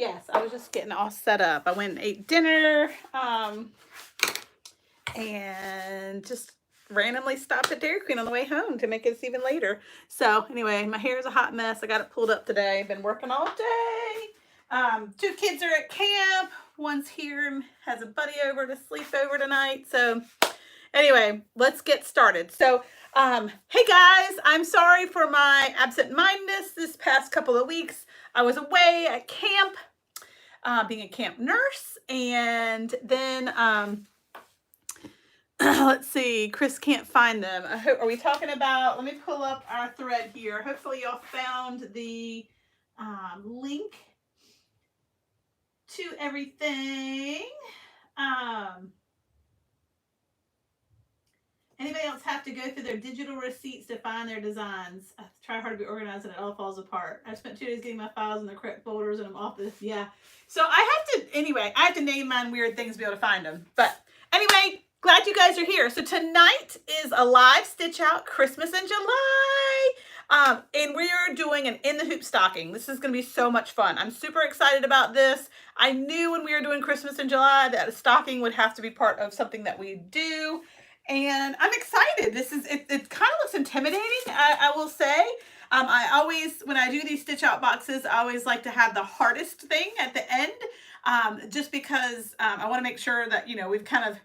yes, I was just getting all set up. I went and ate dinner, and just randomly stopped at Dairy Queen on the way home to make it even later. So anyway, my hair is a hot mess. I got it pulled up today. Been working all day. 2 kids are at camp. One's here and has a buddy over to sleep over tonight. So anyway, let's get started. So, hey guys, I'm sorry for my absent-mindedness this past couple of weeks. I was away at camp, being a camp nurse, and then, let's see, Chris can't find them. Are we talking about, let me pull up our thread here. Hopefully y'all found the link to everything. Anybody else have to go through their digital receipts to find their designs? I try hard to be organized and it all falls apart. I spent 2 days getting my files in the correct folders and I'm off this. Yeah. So I have to name mine weird things to be able to find them. But anyway, glad you guys are here. So tonight is a live stitch out Christmas in July. And we are doing an in the hoop stocking. This is going to be so much fun. I'm super excited about this. I knew when we were doing Christmas in July that a stocking would have to be part of something that we do. And I'm excited. It kind of looks intimidating, I will say. I always, when I do these stitch out boxes, I always like to have the hardest thing at the end, just because I want to make sure that, you know, we've kind of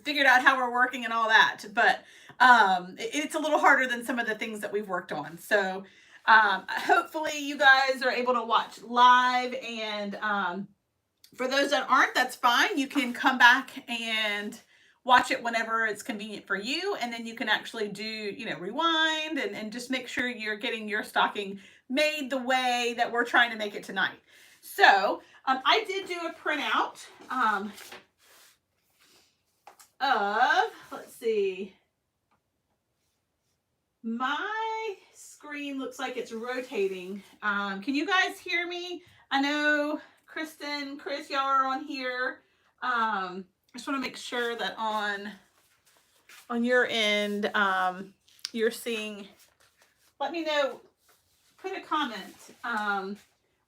figured out how we're working and all that. But it's a little harder than some of the things that we've worked on. So hopefully you guys are able to watch live. And for those that aren't, that's fine. You can come back and watch it whenever it's convenient for you, and then you can actually do, you know, rewind and just make sure you're getting your stocking made the way that we're trying to make it tonight. So I did do a printout of, let's see, my screen looks like it's rotating. Can you guys hear me? I know Kristen, Chris, y'all are on here. I just want to make sure that on your end, you're seeing. Let me know. Put a comment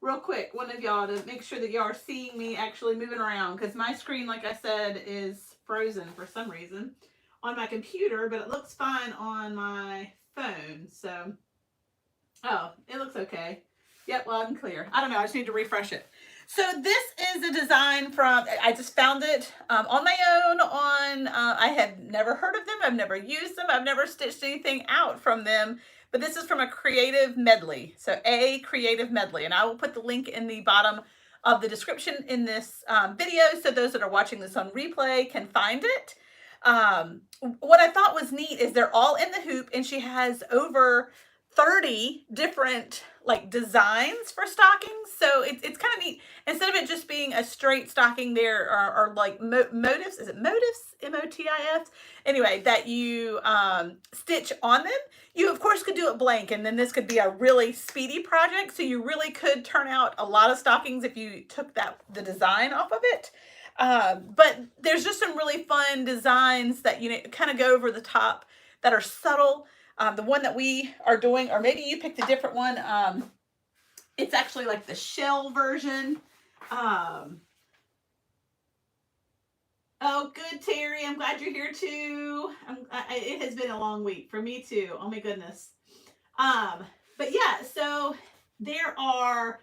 real quick, one of y'all, to make sure that y'all are seeing me actually moving around, because my screen, like I said, is frozen for some reason on my computer, but it looks fine on my phone. So, oh, it looks okay. Yep, loud and clear. I don't know. I just need to refresh it. So this is a design from, I just found it on my own I had never heard of them. I've never used them. I've never stitched anything out from them, but this is from a creative medley. So a creative medley, and I will put the link in the bottom of the description in this video, so those that are watching this on replay can find it. What I thought was neat is they're all in the hoop, and she has over 30 different like designs for stockings. So it's kind of neat. Instead of it just being a straight stocking, there are like motifs. Is it motifs? M-O-T-I-F? Anyway, that you stitch on them. You of course could do it blank, and then this could be a really speedy project. So you really could turn out a lot of stockings if you took the design off of it. But there's just some really fun designs that, you know, kind of go over the top, that are subtle. The one that we are doing, or maybe you picked a different one. It's actually like the shell version. Oh, good, Terry. I'm glad you're here too. It has been a long week for me too. Oh my goodness. But yeah, so there are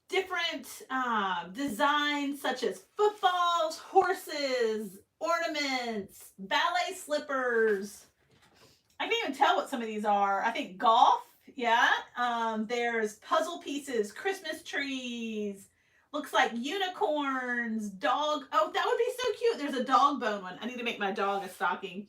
different designs such as footballs, horses, ornaments, ballet slippers. I can't even tell what some of these are. I think golf, yeah. There's puzzle pieces, Christmas trees, looks like unicorns, dog. Oh, that would be so cute. There's a dog bone one. I need to make my dog a stocking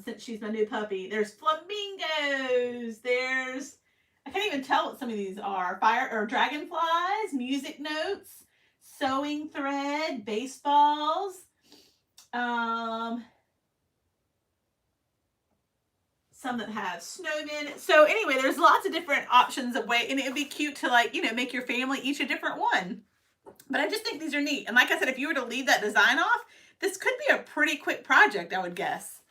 since she's my new puppy. There's flamingos. There's, I can't even tell what some of these are. Fire or dragonflies, music notes, sewing thread, baseballs. Some that have snowmen. So anyway, there's lots of different options of way, and it would be cute to, like, you know, make your family each a different one. But I just think these are neat. And like I said, if you were to leave that design off, this could be a pretty quick project, I would guess.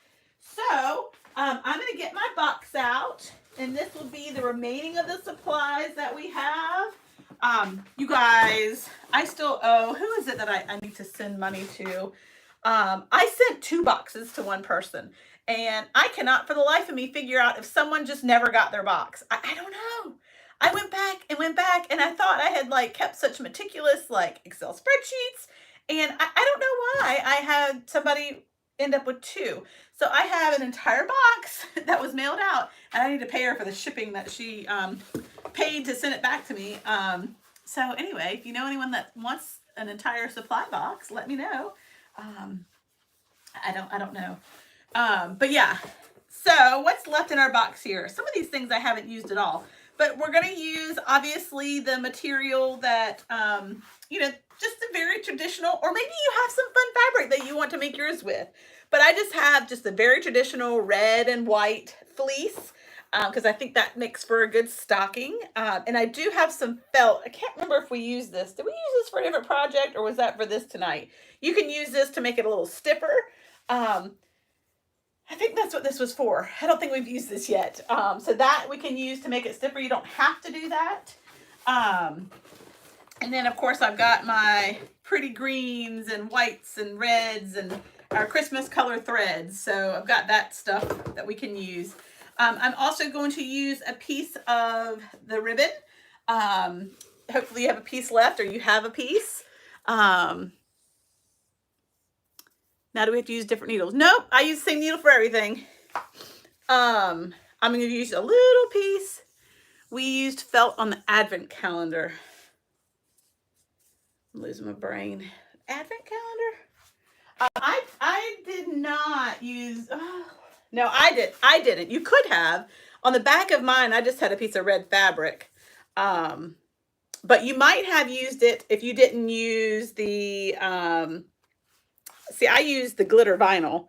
So I'm going to get my box out, and this will be the remaining of the supplies that we have. You guys, I still owe, who is it that I need to send money to? I sent 2 boxes to one person, and I cannot for the life of me figure out if someone just never got their box. I don't know. I went back, and I thought I had like kept such meticulous like Excel spreadsheets, and I don't know why I had somebody end up with 2. So I have an entire box that was mailed out, and I need to pay her for the shipping that she paid to send it back to me. So anyway, if you know anyone that wants an entire supply box, let me know. I don't know. But yeah, so what's left in our box here? Some of these things I haven't used at all, but we're going to use obviously the material that, you know, just a very traditional, or maybe you have some fun fabric that you want to make yours with. But I just have just a very traditional red and white fleece, because I think that makes for a good stocking. And I do have some felt. I can't remember if we used this. Did we use this for a different project, or was that for this tonight? You can use this to make it a little stiffer. I think that's what this was for. I don't think we've used this yet. So that we can use to make it stiffer. You don't have to do that. And then of course I've got my pretty greens and whites and reds and our Christmas color threads. So I've got that stuff that we can use. I'm also going to use a piece of the ribbon. Hopefully you have a piece left, or you have a piece. Now do we have to use different needles? Nope, I use the same needle for everything. I'm going to use a little piece. We used felt on the advent calendar. I'm losing my brain. Advent calendar? I did not use, no, I didn't. You could have. On the back of mine, I just had a piece of red fabric. But you might have used it if you didn't use the, see, I used the glitter vinyl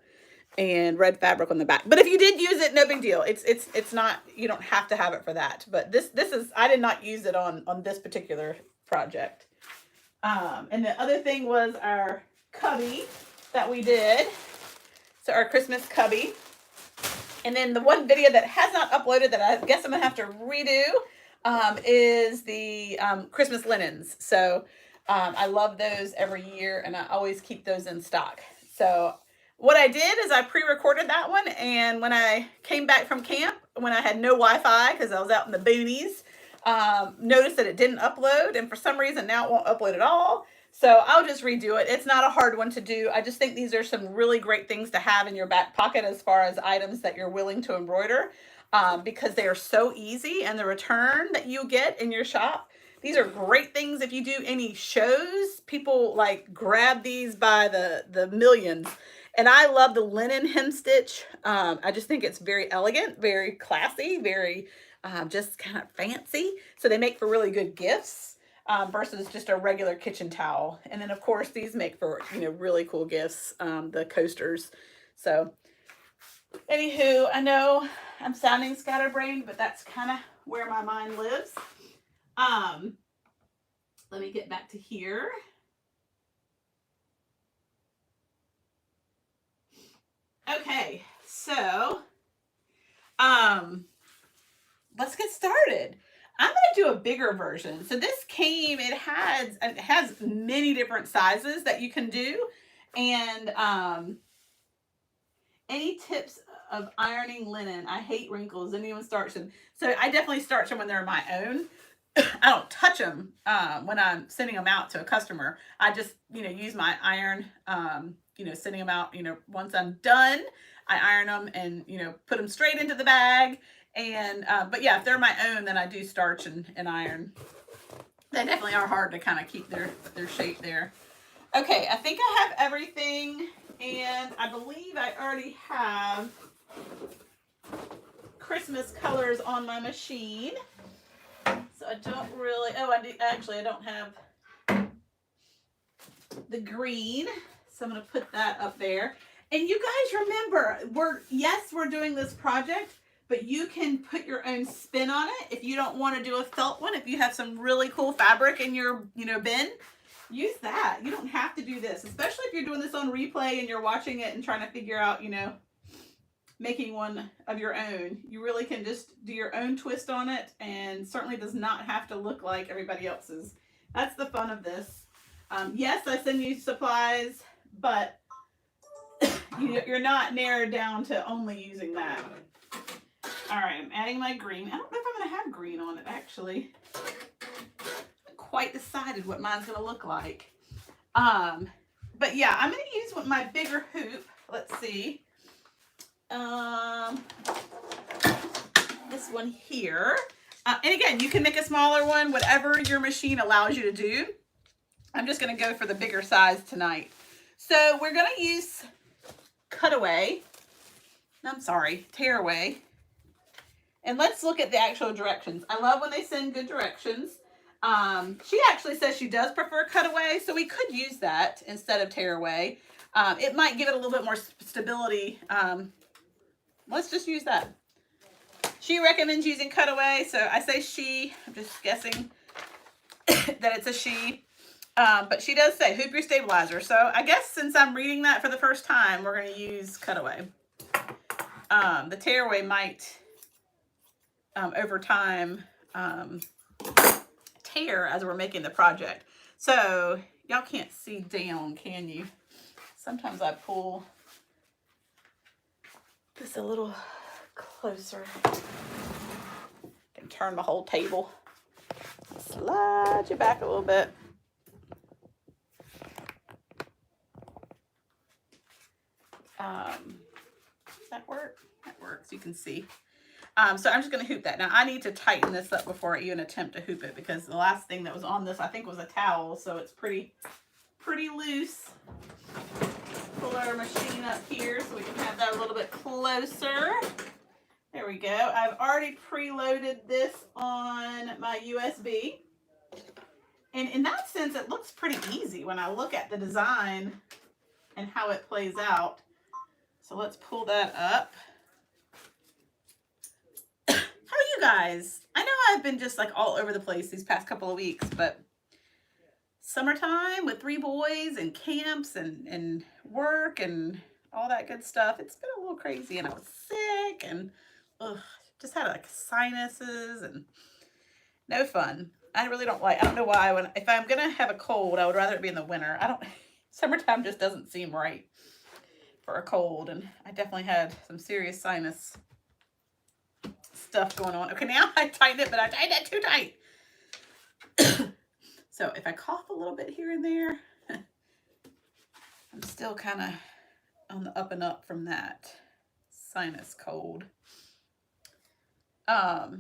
and red fabric on the back. But if you did use it, no big deal. It's not, you don't have to have it for that. But this is, I did not use it on this particular project. And the other thing was our cubby that we did. So our Christmas cubby. And then the one video that has not uploaded that I guess I'm gonna have to redo is the Christmas linens. So I love those every year, and I always keep those in stock. So what I did is I pre-recorded that one, and when I came back from camp, when I had no Wi-Fi because I was out in the boonies, noticed that it didn't upload, and for some reason now it won't upload at all. So I'll just redo it. It's not a hard one to do. I just think these are some really great things to have in your back pocket as far as items that you're willing to embroider, because they are so easy, and the return that you get in your shop. These are great things if you do any shows. People like grab these by the millions. And I love the linen hem stitch. I just think it's very elegant, very classy, very just kind of fancy. So they make for really good gifts versus just a regular kitchen towel. And then of course these make for, you know, really cool gifts, the coasters. So anywho, I know I'm sounding scatterbrained, but that's kind of where my mind lives. Let me get back to here. Okay, so let's get started. I'm going to do a bigger version. So this came, it has many different sizes that you can do. And any tips of ironing linen? I hate wrinkles. Anyone starch them? So I definitely starch them when they're my own. I don't touch them when I'm sending them out to a customer. I just, you know, use my iron, you know, sending them out, you know, once I'm done, I iron them and, you know, put them straight into the bag. And, but yeah, if they're my own, then I do starch and iron. They definitely are hard to kind of keep their shape there. Okay, I think I have everything, and I believe I already have Christmas colors on my machine. So I don't really, I don't have the green. So I'm going to put that up there. And you guys remember, we're doing this project, but you can put your own spin on it. If you don't want to do a felt one, if you have some really cool fabric in your, you know, bin, use that. You don't have to do this, especially if you're doing this on replay and you're watching it and trying to figure out, you know, making one of your own. You really can just do your own twist on it, and certainly does not have to look like everybody else's. That's the fun of this. Yes, I send you supplies, but you're not narrowed down to only using that. All right, I'm adding my green. I don't know if I'm going to have green on it, actually. I haven't quite decided what mine's going to look like. But yeah, I'm going to use my bigger hoop. Let's see. This one here. And again, you can make a smaller one, whatever your machine allows you to do. I'm just going to go for the bigger size tonight. So we're going to use cutaway. I'm sorry, tearaway. And let's look at the actual directions. I love when they send good directions. She actually says she does prefer cutaway, so we could use that instead of tearaway. It might give it a little bit more stability. Let's just use that. She recommends using cutaway, so I say she. I'm just guessing that it's a she. But she does say hoop your stabilizer. So I guess since I'm reading that for the first time, we're going to use cutaway. The tearaway might, over time, tear as we're making the project. So y'all can't see down, can you? Sometimes I pull this a little closer. Can turn the whole table. Slide you back a little bit. Does that work? That works. You can see. So I'm just going to hoop that. Now I need to tighten this up before I even attempt to hoop it, because the last thing that was on this, I think, was a towel. So it's pretty loose. Pull our machine up here so we can have that a little bit closer. There we go. I've already preloaded this on my USB. And in that sense, it looks pretty easy when I look at the design and how it plays out. So let's pull that up. How are you guys? I know I've been just like all over the place these past couple of weeks, but summertime with 3 boys and camps and work and all that good stuff, it's been a little crazy, and I was sick and just had like sinuses and no fun. I really don't like, I don't know why, if I'm gonna have a cold, I would rather it be in the winter. Summertime just doesn't seem right for a cold, and I definitely had some serious sinus stuff going on. Okay, now I tightened it, but I tightened it too tight. So if I cough a little bit here and there, I'm still kind of on the up and up from that sinus cold. All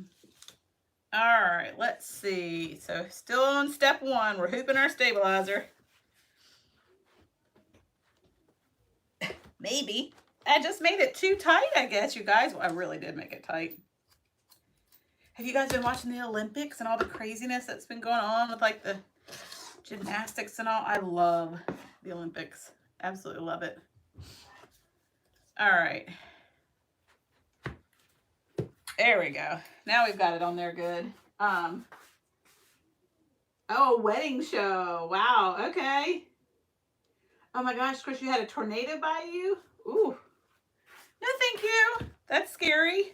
right, let's see. So still on step 1, we're hooping our stabilizer. Maybe. I just made it too tight, I guess, you guys. Well, I really did make it tight. Have you guys been watching the Olympics and all the craziness that's been going on with like the gymnastics and all? I love the Olympics. Absolutely love it. All right. There we go. Now we've got it on there good. Oh, wedding show. Wow. Okay. Oh my gosh, Chris, you had a tornado by you? Ooh. No, thank you. That's scary.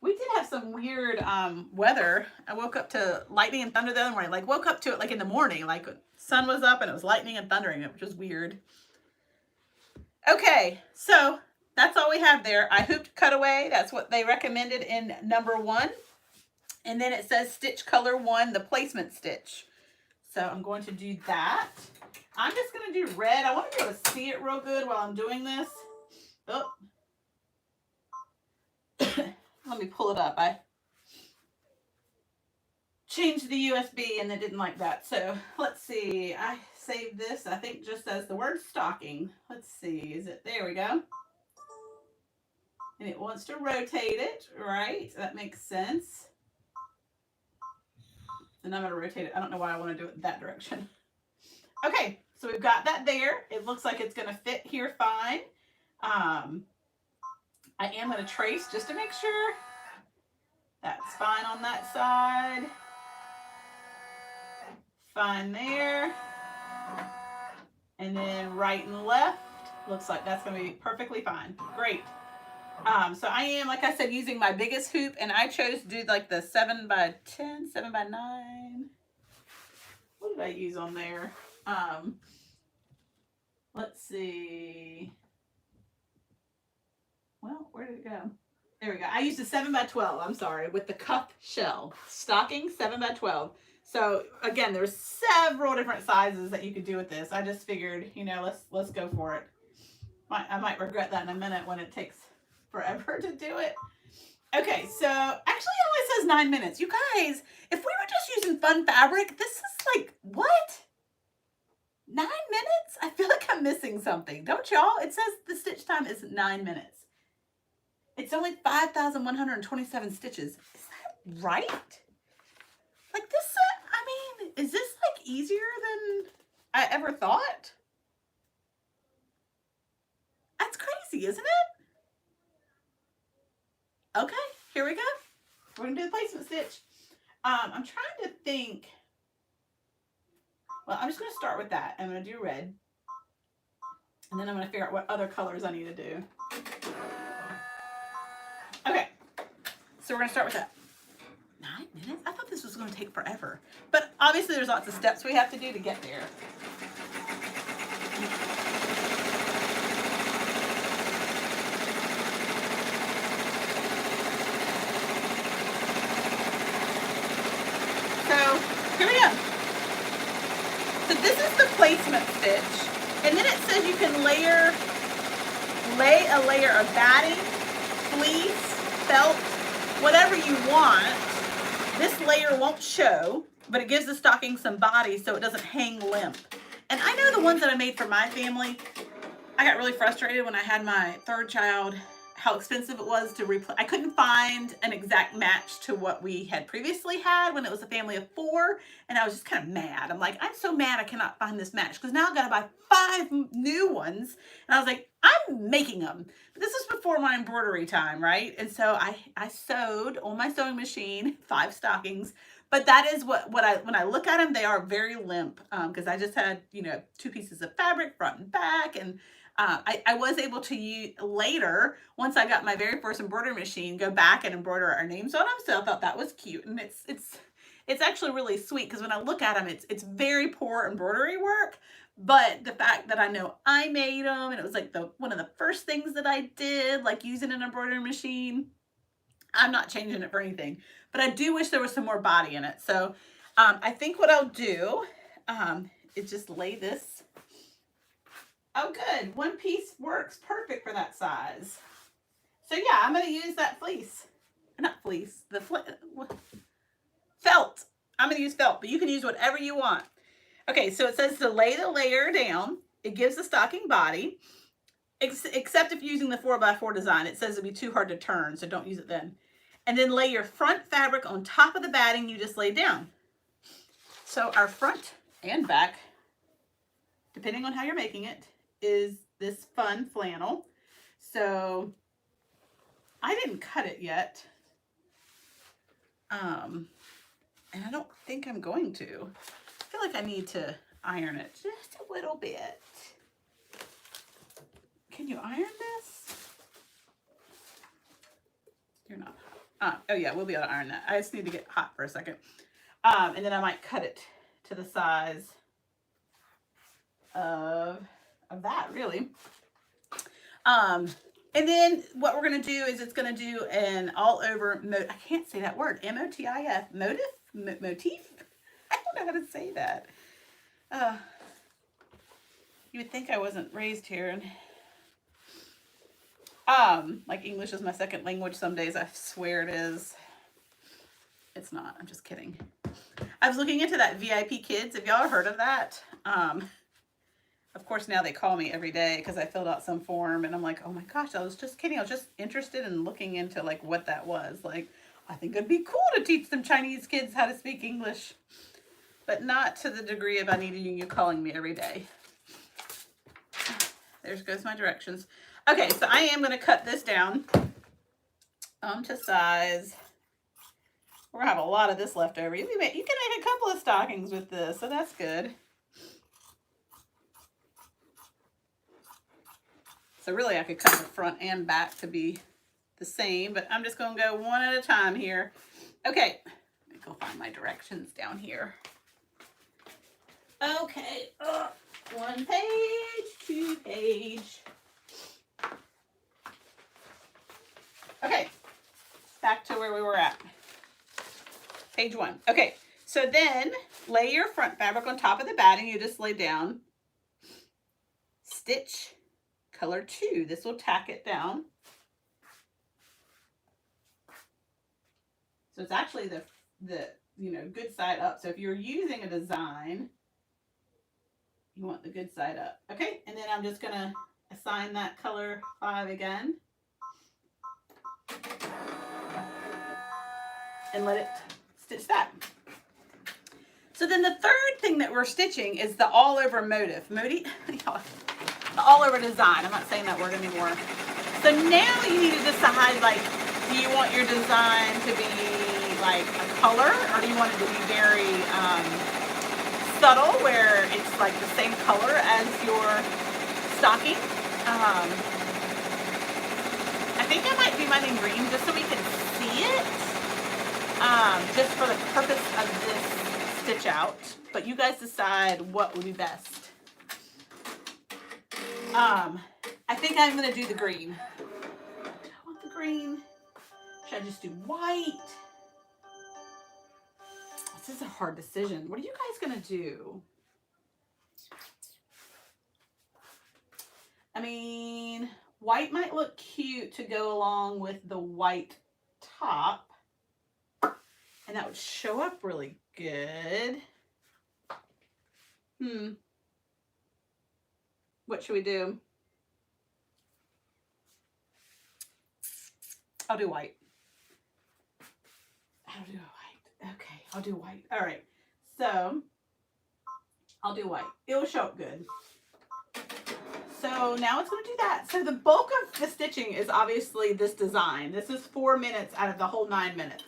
We did have some weird weather. I woke up to lightning and thunder the other morning. Like, woke up to it like in the morning. Like, sun was up and it was lightning and thundering, which was weird. Okay, so that's all we have there. I hooped cutaway. That's what they recommended in number 1. And then it says stitch color 1, the placement stitch. So I'm going to do that. I'm just going to do red. I want to be able to see it real good while I'm doing this. Oh. Let me pull it up. I changed the USB and they didn't like that. So let's see. I saved this, I think, just as the word stocking. Let's see. Is it? There we go. And it wants to rotate it, right? That makes sense. And I'm going to rotate it. I don't know why I want to do it that direction. Okay, so we've got that there. It looks like it's going to fit here fine. I am going to trace just to make sure. That's fine on that side. Fine there. And then right and left. Looks like that's going to be perfectly fine. Great. So I am, like I said, using my biggest hoop, and I chose to do like the 7x10, 7x9. What did I use on there? Let's see. Well, where did it go? There we go. I used a 7x12, I'm sorry, with the cuff shell. Stocking 7x12. So again, there's several different sizes that you could do with this. I just figured, you know, let's go for it. I might regret that in a minute when it takes forever to do it. Okay, so actually it only says 9 minutes. You guys, if we were just using fun fabric, this is like, what? 9 minutes? I feel like I'm missing something. Don't y'all? It says the stitch time is 9 minutes. It's only 5,127 stitches. Is that right? Like this, I mean, is this like easier than I ever thought? That's crazy, isn't it? Okay, here we go. We're gonna do the placement stitch. I'm trying to think. Well, I'm just gonna start with that. I'm gonna do red. And then I'm gonna figure out what other colors I need to do. Okay, so we're gonna start with that. 9 minutes? I thought this was gonna take forever. But obviously there's lots of steps we have to do to get there. So here we go. So this is the placement stitch. And then it says you can lay a layer of batting, fleece, felt, whatever you want. This layer won't show, but it gives the stocking some body so it doesn't hang limp. And I know the ones that I made for my family, I got really frustrated when I had my third child, how expensive it was to replace. I couldn't find an exact match to what we had previously had when it was a family of 4, and I was just kind of mad. I'm like, I'm so mad I cannot find this match, because now I've got to buy 5 new ones. And I was like, I'm making them. But this was before my embroidery time, right? And so I sewed on my sewing machine 5 stockings. But that is when I look at them, they are very limp, because I just had, you know, 2 pieces of fabric, front and back, and I was able to use later, once I got my very first embroidery machine, go back and embroider our names on them. So I thought that was cute, and it's actually really sweet, because when I look at them, it's very poor embroidery work. But the fact that I know I made them, and it was like one of the first things that I did, like using an embroidery machine, I'm not changing it for anything. But I do wish there was some more body in it. So I think what I'll do is just lay this. Oh, good. 1 piece works perfect for that size. So yeah, I'm going to use that fleece. Not fleece. Felt. I'm going to use felt, but you can use whatever you want. Okay, so it says to lay the layer down. It gives the stocking body. Except if you're using the 4x4 design. It says it'd be too hard to turn, so don't use it then. And then lay your front fabric on top of the batting you just laid down. So our front and back, depending on how you're making it, is this fun flannel. So I didn't cut it yet. And I don't think I'm going to. I feel like I need to iron it just a little bit. Can you iron this? You're not hot. Oh yeah, we'll be able to iron that. I just need to get hot for a second. And then I might cut it to the size of that, really. And then what we're going to do is it's going to do an all over, I can't say that word, M-O-T-I-F, motif? Motif? I don't know how to say that. You would think I wasn't raised here, and like English is my second language some days. I swear it is. It's not. I'm just kidding. I was looking into that VIP Kids. Have y'all heard of that? Of course, now they call me every day because I filled out some form, and I'm like, oh my gosh, I was just kidding. I was just interested in looking into like what that was. Like, I think it'd be cool to teach some Chinese kids how to speak English, but not to the degree of I needing you calling me every day. There goes my directions. Okay, so I am going to cut this down to size. We're going to have a lot of this left over. You can make a couple of stockings with this, so that's good. So really I could cut the front and back to be the same, but I'm just going to go one at a time here. Okay, let me go find my directions down here. Okay, 1 page, 2 page. Okay, back to where we were at. Page 1. Okay, so then lay your front fabric on top of the batting you just laid down. Stitch color 2. This will tack it down. So it's actually the good side up. So if you're using a design, you want the good side up. Okay, and then I'm just gonna assign that color 5 again. And let it stitch that. So then the third thing that we're stitching is the all over motif. The all over design. I'm not saying that word anymore. So now you need to decide, like, do you want your design to be like a color, or do you want it to be very subtle, where it's like the same color as your stocking? I think I might do mine in green just so we can see it, just for the purpose of this stitch out. But you guys decide what would be best. I think I'm going to do the green. I want the green. Should I just do white? This is a hard decision. What are you guys going to do? I mean, white might look cute to go along with the white top. And that would show up really good. What should we do? I'll do white. I'll do white. Okay, I'll do white. All right, so I'll do white. It will show up good. So now it's going to do that. So the bulk of the stitching is obviously this design. This is 4 minutes out of the whole 9 minutes.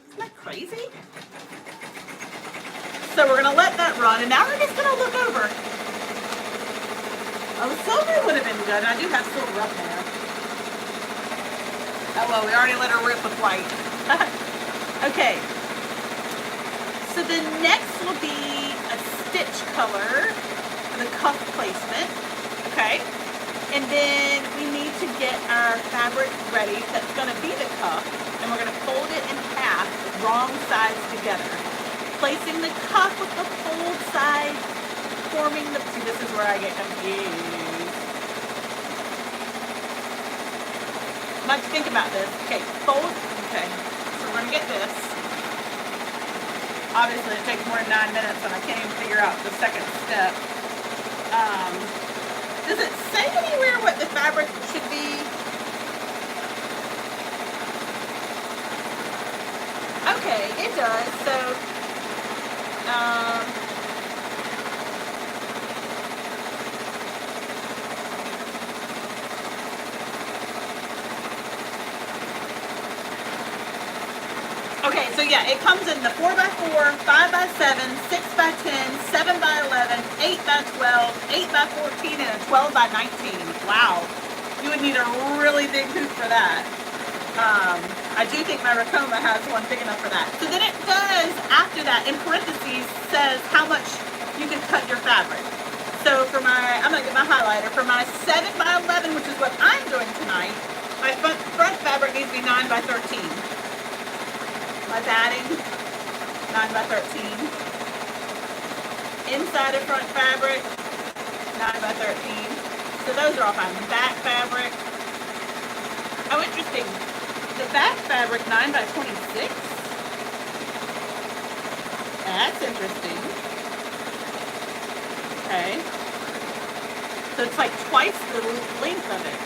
Isn't that crazy? So we're going to let that run, and now we're just going to look over. Oh, silver would have been good. I do have silver up there. Oh, well, we already let her rip with white. Okay. So the next will be a stitch color for the cuff placement. Okay. And then we need to get our fabric ready. That's going to be the cuff. And we're going to fold it in half, wrong sides together. Placing the cuff with the fold side, forming the... See, this is where I get confused. Let's think about this. Okay, fold. Okay, so we're going to get this. Obviously, it takes more than 9 minutes, and I can't even figure out the second step. Does it say anywhere what the fabric should be? Okay, it does. So, okay, so yeah, it comes in the 4x4, 5x7, 6x10, 7x11, 8x12, 8x14, and a 12x19. Wow, you would need a really big hoop for that. I do think my Racoma has one big enough for that. So then it does, after that, in parentheses, says how much you can cut your fabric. So for my, I'm going to get my highlighter, for my 7x11, which is what I'm doing tonight, my front fabric needs to be 9x13. My batting, 9x13. Inside of front fabric, 9x13. So those are all fine. Back fabric. Oh, interesting. The back fabric, 9x26. That's interesting. Okay. So it's like twice the length of it.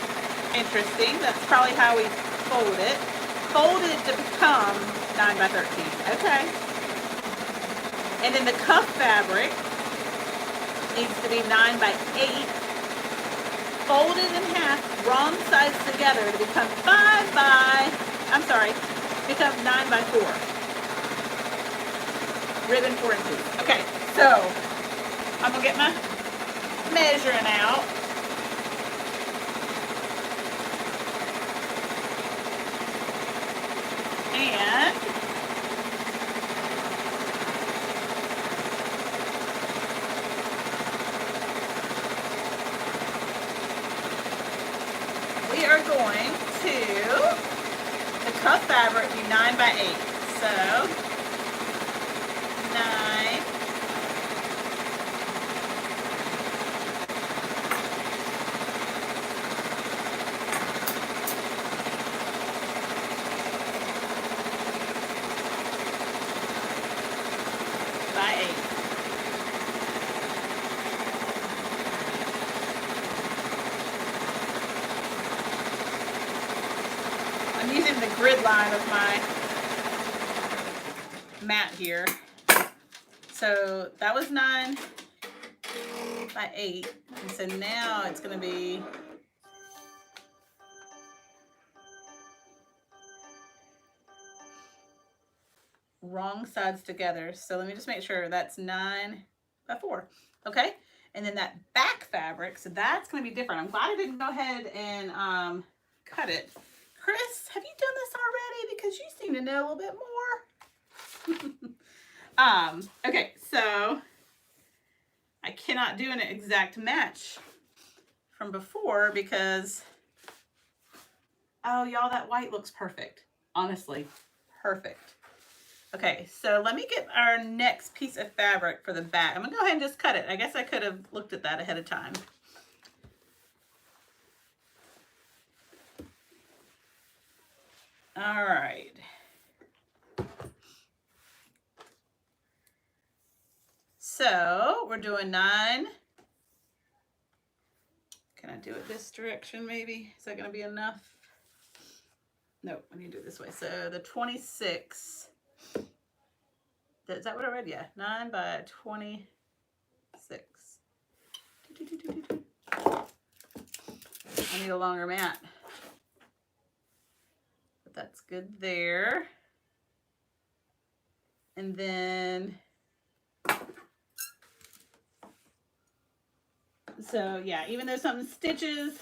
Interesting. That's probably how we fold it. Folded to become 9x13. Okay. And then the cuff fabric needs to be 9x8. Folded in half, wrong sides together to become 9x4. Ribbon 4 inches. Okay, so I'm gonna get my measuring out. going to the cuff fabric be 9 by 8. So 9 by 8. I'm using the grid line of my mat here. So that was 9 by 8. And so now it's going to be wrong sides together. So let me just make sure that's 9 by 4. Okay. And then that back fabric, so that's going to be different. I'm glad I didn't go ahead and cut it. Chris, have you done this already? Because you seem to know a little bit more. Okay, so I cannot do an exact match from before because, oh, y'all, that white looks perfect. Honestly, perfect. Okay, so let me get our next piece of fabric for the back. I'm gonna go ahead and just cut it. I guess I could have looked at that ahead of time. All right. So we're doing 9. Can I do it this direction maybe? Is that gonna be enough? Nope, I need to do it this way. So the 26. Is that what I read? Yeah, 9 by 26. I need a longer mat. But that's good there. And then, so yeah, even though something stitches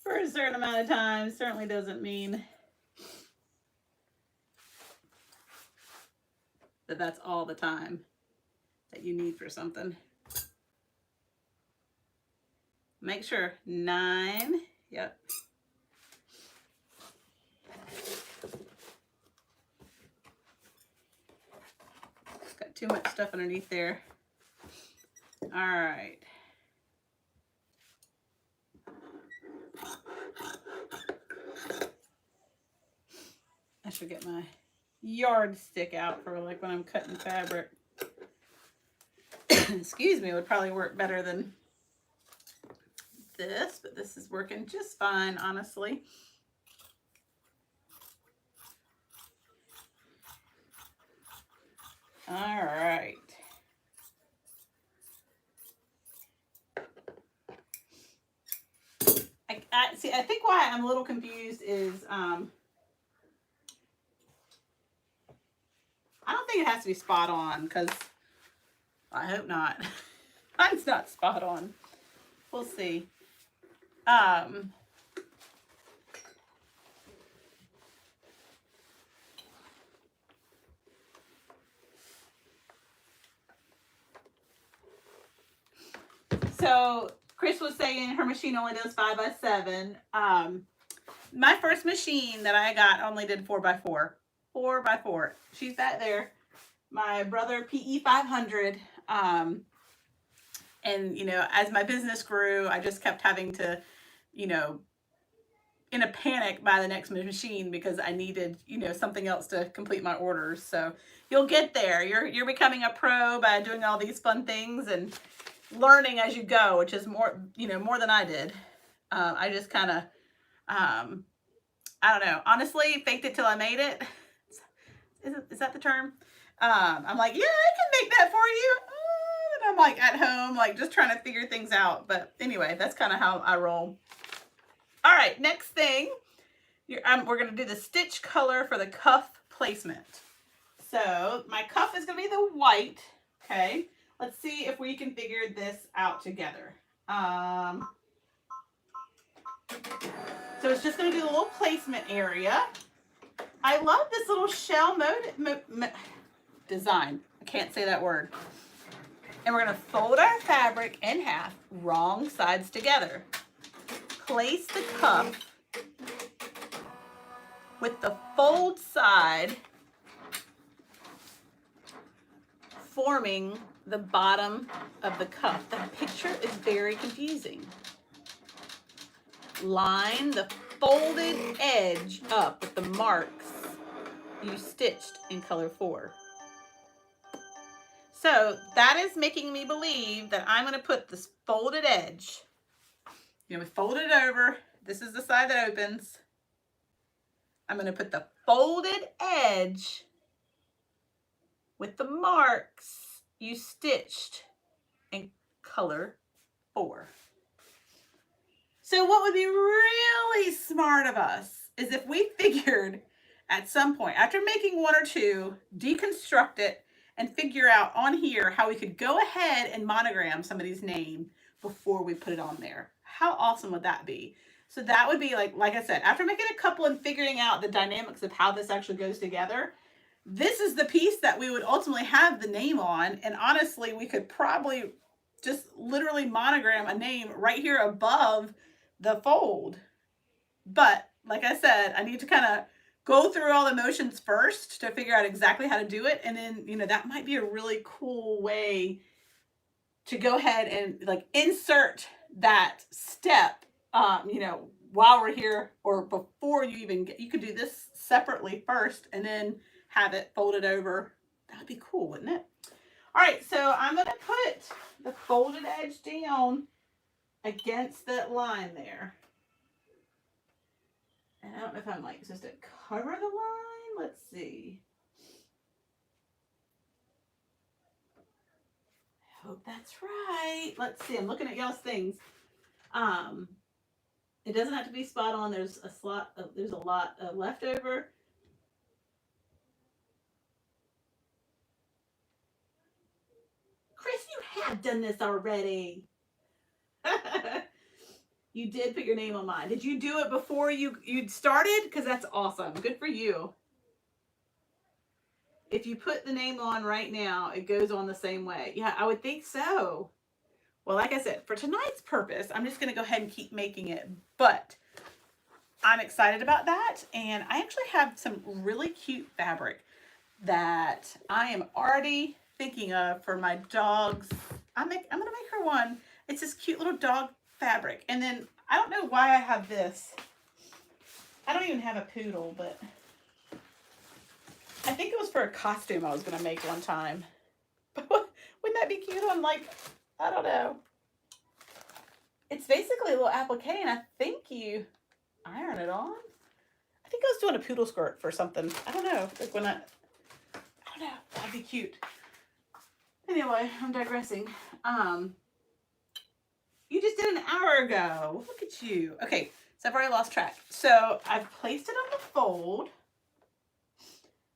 for a certain amount of time, certainly doesn't mean that that's all the time that you need for something. Make sure 9, yep. Got too much stuff underneath there. All right. I should get my yardstick out for like when I'm cutting fabric. Excuse me, it would probably work better than this, but this is working just fine, honestly. All right. See, I think why I'm a little confused is I don't think it has to be spot on, because I hope not. Mine's not spot on. We'll see. So Chris was saying her machine only does 5 by 7. My first machine that I got only did 4 by 4. 4 by 4. She's back there. My brother PE 500. And you know, as my business grew, I just kept having to, you know, in a panic buy the next machine because I needed, you know, something else to complete my orders. So you'll get there. You're becoming a pro by doing all these fun things and learning as you go, which is more, you know, more than I did. I just kind of, I don't know, honestly, faked it till I made it. Is that the term? I'm like, yeah, I can make that for you. And I'm like at home, like just trying to figure things out. But anyway, that's kind of how I roll. All right, next thing, we're going to do the stitch color for the cuff placement. So my cuff is going to be the white. Okay, let's see if we can figure this out together. So it's just going to do a little placement area. I love this little shell design. I can't say that word. And we're going to fold our fabric in half, wrong sides together. place the cuff with the fold side forming the bottom of the cuff. The picture is very confusing. Line the folded edge up with the marks you stitched in color 4. So that is making me believe that I'm going to put this folded edge, we fold it over. This is the side that opens. I'm going to put the folded edge with the marks you stitched in color 4. So what would be really smart of us is if we figured at some point, after making 1 or 2, deconstruct it and figure out on here how we could go ahead and monogram somebody's name before we put it on there. How awesome would that be? So that would be like I said, after making a couple and figuring out the dynamics of how this actually goes together, this is the piece that we would ultimately have the name on. And honestly, we could probably just literally monogram a name right here above the fold. But like I said, I need to kind of go through all the motions first to figure out exactly how to do it. And then, that might be a really cool way to go ahead and like insert that step, while we're here or before you even you could do this separately first and then have it folded over. That would be cool, wouldn't it? All right, so I'm going to put the folded edge down against that line there. And I don't know if I'm supposed to cover the line. Let's see. I hope that's right. Let's see. I'm looking at y'all's things. It doesn't have to be spot on. There's a lot left over. Chris, you have done this already. You did put your name on mine. Did you do it before you'd started? Because that's awesome. Good for you. If you put the name on right now, it goes on the same way. Yeah, I would think so. Well, like I said, for tonight's purpose, I'm just going to go ahead and keep making it. But I'm excited about that. And I actually have some really cute fabric that I am already thinking of for my dog's. I'm going to make her one. It's this cute little dog fabric. And then I don't know why I have this. I don't even have a poodle, but I think it was for a costume I was going to make one time. But wouldn't that be cute on I don't know. It's basically a little applique, and I think you iron it on. I think I was doing a poodle skirt for something. I don't know. I don't know. That'd be cute. Anyway, I'm digressing. You just did an hour ago. Look at you. Okay, so I've already lost track. So I've placed it on the fold.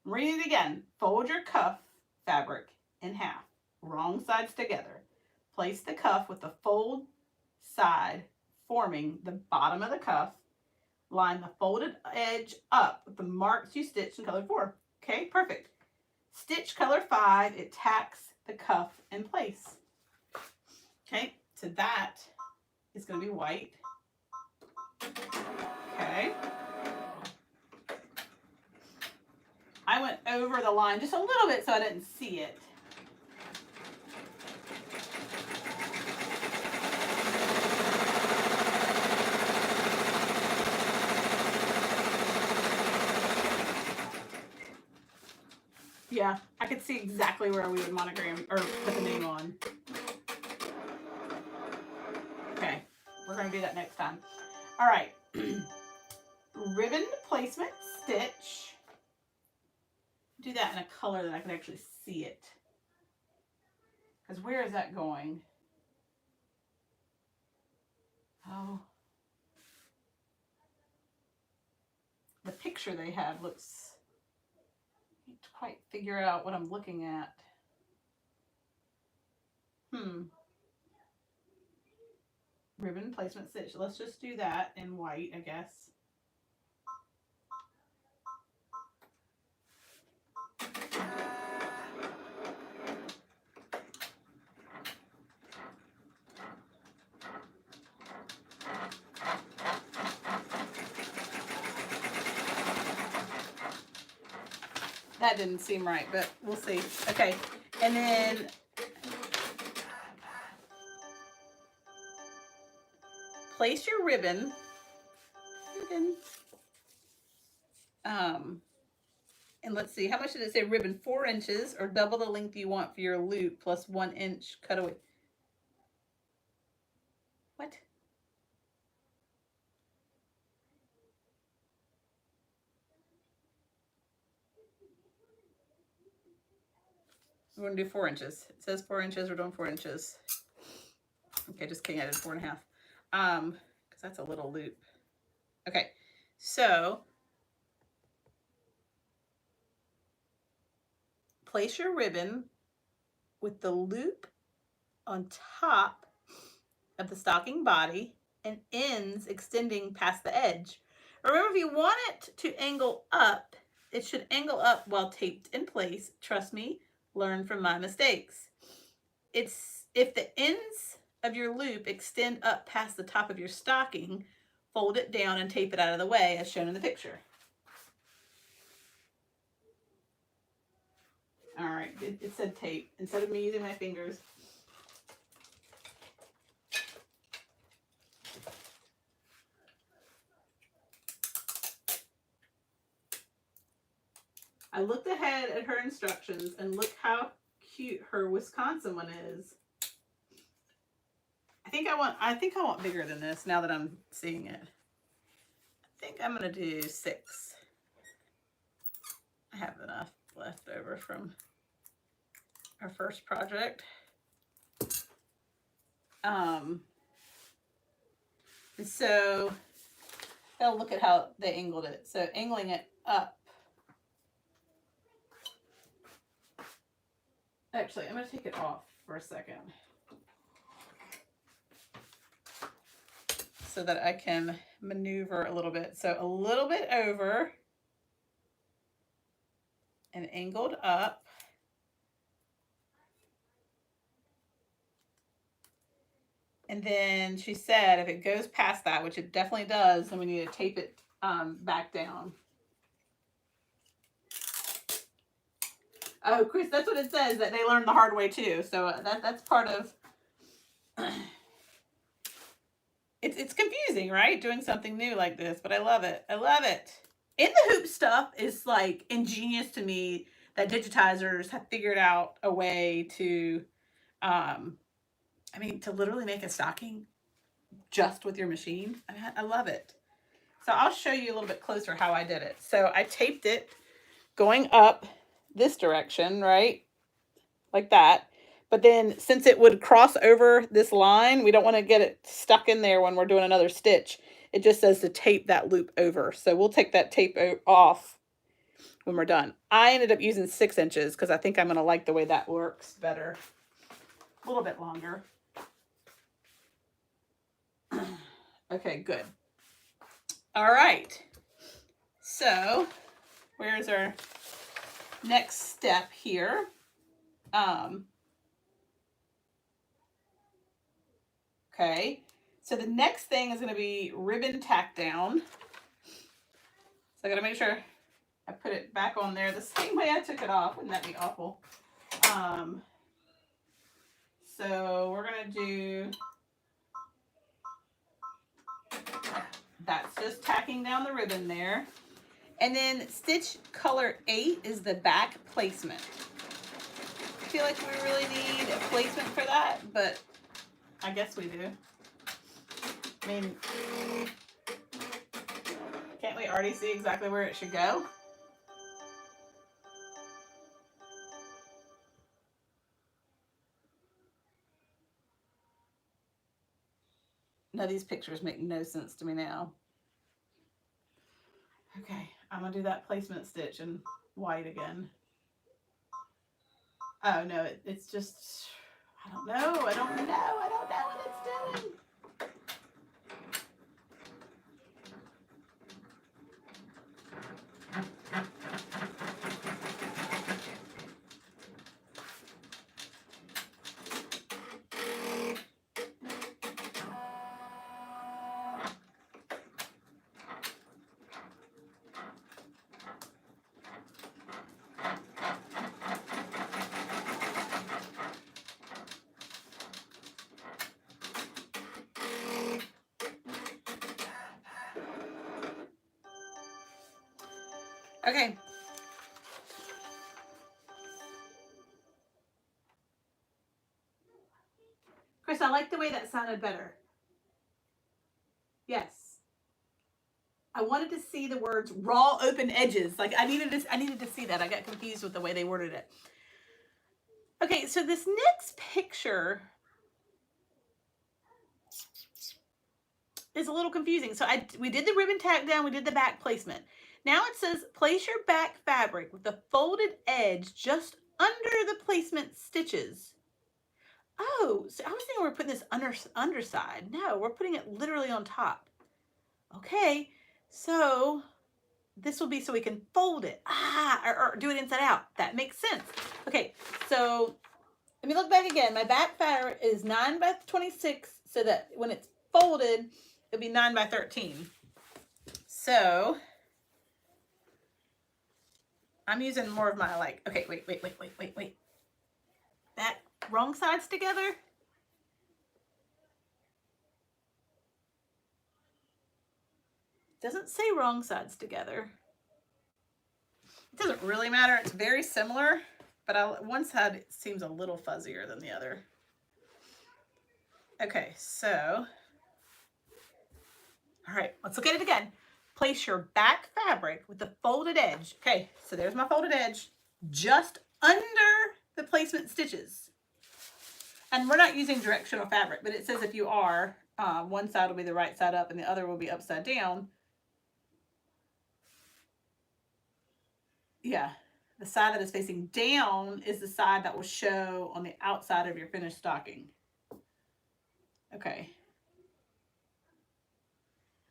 I'm reading it again. Fold your cuff fabric in half. Wrong sides together. Place the cuff with the fold side forming the bottom of the cuff. Line the folded edge up with the marks you stitched in color 4. Okay, perfect. Stitch color 5. It tacks the cuff in place. Okay, so that is going to be white. Okay. I went over the line just a little bit so I didn't see it. Yeah, I could see exactly where we would monogram or put the name on. Okay, we're going to do that next time. All right. Ribbon placement stitch. Do that in a color that I can actually see it. Because where is that going? Oh. The picture they have looks... I can't quite figure out what I'm looking at. Ribbon placement stitch. Let's just do that in white, I guess. That didn't seem right, but we'll see. Okay, and then place your ribbon. And let's see, how much did it say ribbon? 4 inches, or double the length you want for your loop plus 1 inch cutaway. What? We're gonna do 4 inches. It says 4 inches, we're doing 4 inches. Okay, just kidding, I did 4.5. Because that's a little loop. Okay, so place your ribbon with the loop on top of the stocking body and ends extending past the edge. Remember, if you want it to angle up, it should angle up while taped in place. Trust me, learn from my mistakes. It's if the ends of your loop extend up past the top of your stocking, fold it down and tape it out of the way as shown in the picture. All right, it said tape instead of me using my fingers. I looked ahead at her instructions and look how cute her Wisconsin one is. I think I want bigger than this now that I'm seeing it. I think I'm gonna do 6. I have enough left over from our first project. And so I'll look at how they angled it. So angling it up. Actually, I'm going to take it off for a second so that I can maneuver a little bit. So a little bit over and angled up. And then she said if it goes past that, which it definitely does, then we need to tape it back down. Oh, Chris, that's what it says, that they learned the hard way too. So that's part of... It's confusing, right? Doing something new like this, but I love it. I love it. In the hoop stuff is like ingenious to me that digitizers have figured out a way to, to literally make a stocking just with your machine. I love it. So I'll show you a little bit closer how I did it. So I taped it going up this direction, right? Like that. But then since it would cross over this line, we don't want to get it stuck in there when we're doing another stitch. It just says to tape that loop over. So we'll take that tape off when we're done. I ended up using 6 inches because I think I'm going to like the way that works better. A little bit longer. Okay, good. All right. So where's our next step here? Okay, so the next thing is going to be ribbon tack down. So I got to make sure I put it back on there the same way I took it off. Wouldn't that be awful? So we're going to do, that's just tacking down the ribbon there. And then stitch color 8 is the back placement. I feel like we really need a placement for that, but I guess we do. I mean, can't we already see exactly where it should go? No, these pictures make no sense to me now. Okay, I'm gonna do that placement stitch in white again. Oh no, it's just, I don't know what it's doing. Okay. Chris, I like the way that sounded better. Yes. I wanted to see the words raw open edges. Like I needed to see that. I got confused with the way they worded it. Okay, so this next picture is a little confusing. So we did the ribbon tack down, we did the back placement. Now it says place your back fabric with the folded edge just under the placement stitches. Oh, so I was thinking we were putting this underside. No, we're putting it literally on top. Okay, so this will be so we can fold it. Or do it inside out. That makes sense. Okay, so let me look back again. My back fabric is 9 by 26, so that when it's folded, it'll be 9 by 13. So I'm using more of my like, okay, wait. That wrong sides together. Doesn't say wrong sides together. It doesn't really matter. It's very similar, but one side seems a little fuzzier than the other. Okay, so, all right, let's look at it again. Place your back fabric with the folded edge. Okay, so there's my folded edge, just under the placement stitches. And we're not using directional fabric, but it says if you are, one side will be the right side up and the other will be upside down. Yeah, the side that is facing down is the side that will show on the outside of your finished stocking. Okay.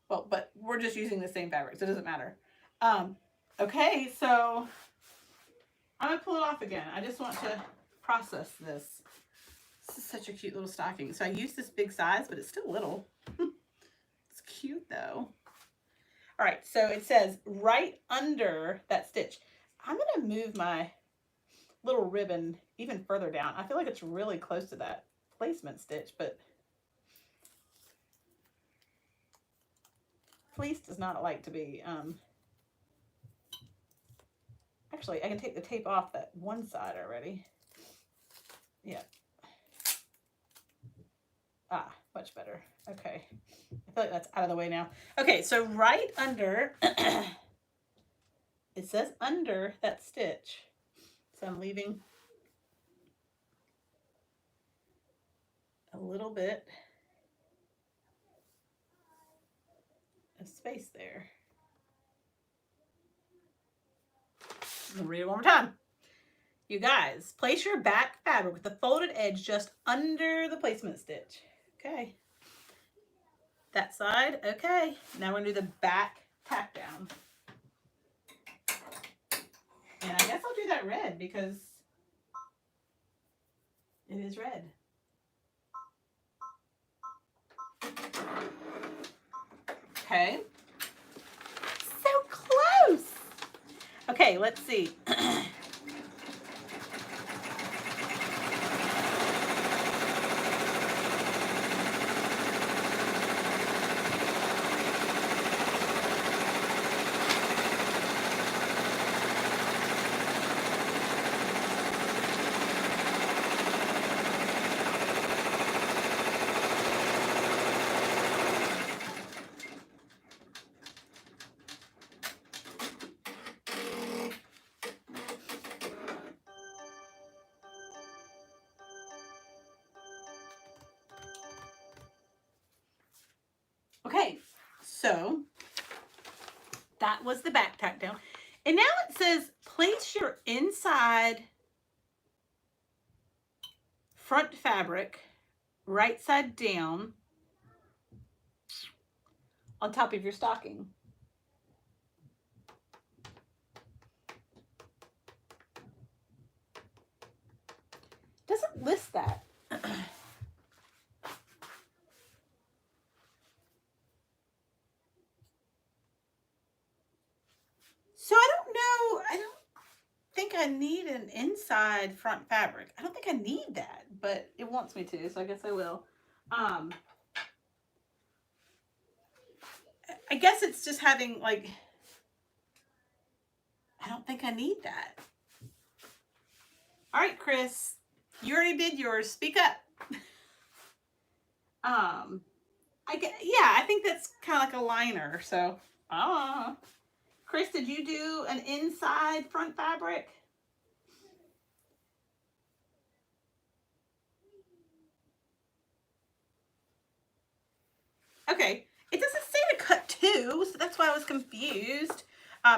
Well, but we're just using the same fabric, so it doesn't matter. Okay, so I'm gonna pull it off again. I just want to process this. This is such a cute little stocking. So I used this big size, but it's still little. It's cute though. All right, so it says right under that stitch. I'm gonna move my little ribbon even further down. I feel like it's really close to that placement stitch, but fleece does not like to be, actually I can take the tape off that one side already. Yeah. Much better. Okay. I feel like that's out of the way now. Okay, so right under, it says under that stitch. So I'm leaving a little bit of space there. I'm gonna read it one more time. You guys, place your back fabric with the folded edge just under the placement stitch. Okay. That side, okay. Now we're gonna do the back tack down. And I guess I'll do that red because it is red. Okay. So close. Okay, let's see. Okay, so that was the back tack down. And now it says place your inside front fabric right side down on top of your stocking. Doesn't list that. So I don't think I need an inside front fabric. I don't think I need that, but it wants me to, so I guess I will. I guess it's just having like, I don't think I need that. All right, Chris, you already did yours. Speak up. I think that's kind of like a liner. So, Chris, did you do an inside front fabric? Okay, it doesn't say to cut two, so that's why I was confused.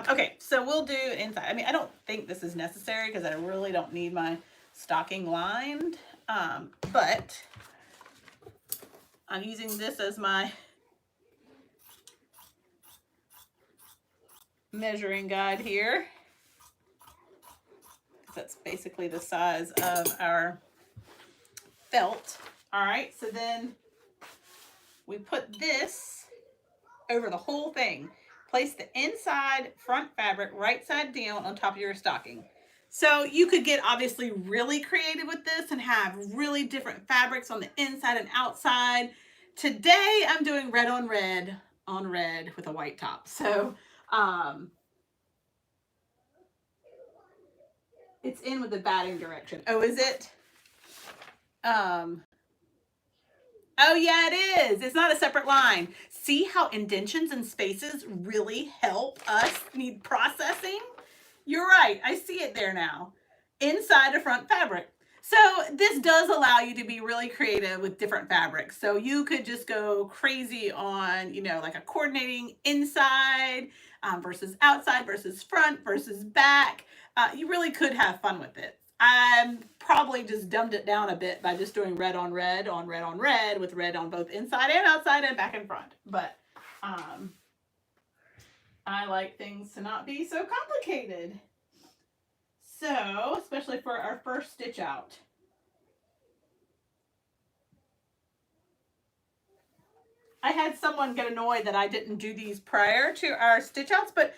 Okay, so we'll do inside. I mean, I don't think this is necessary because I really don't need my stocking lined, but I'm using this as my measuring guide here. That's basically the size of our felt. All right, so then we put this over the whole thing. Place the inside front fabric right side down on top of your stocking. So you could get obviously really creative with this and have really different fabrics on the inside and outside. Today I'm doing red on red with a white top. So it's in with the batting direction. Oh, is it? Oh yeah, it is. It's not a separate line. See how indentions and spaces really help us need processing? You're right. I see it there now. Inside a front fabric. So this does allow you to be really creative with different fabrics. So you could just go crazy on, like a coordinating inside versus outside versus front versus back. You really could have fun with it. I probably just dumbed it down a bit by just doing red on red on red on red with red on both inside and outside and back and front. But I like things to not be so complicated. So, especially for our first stitch out. I had someone get annoyed that I didn't do these prior to our stitch outs, but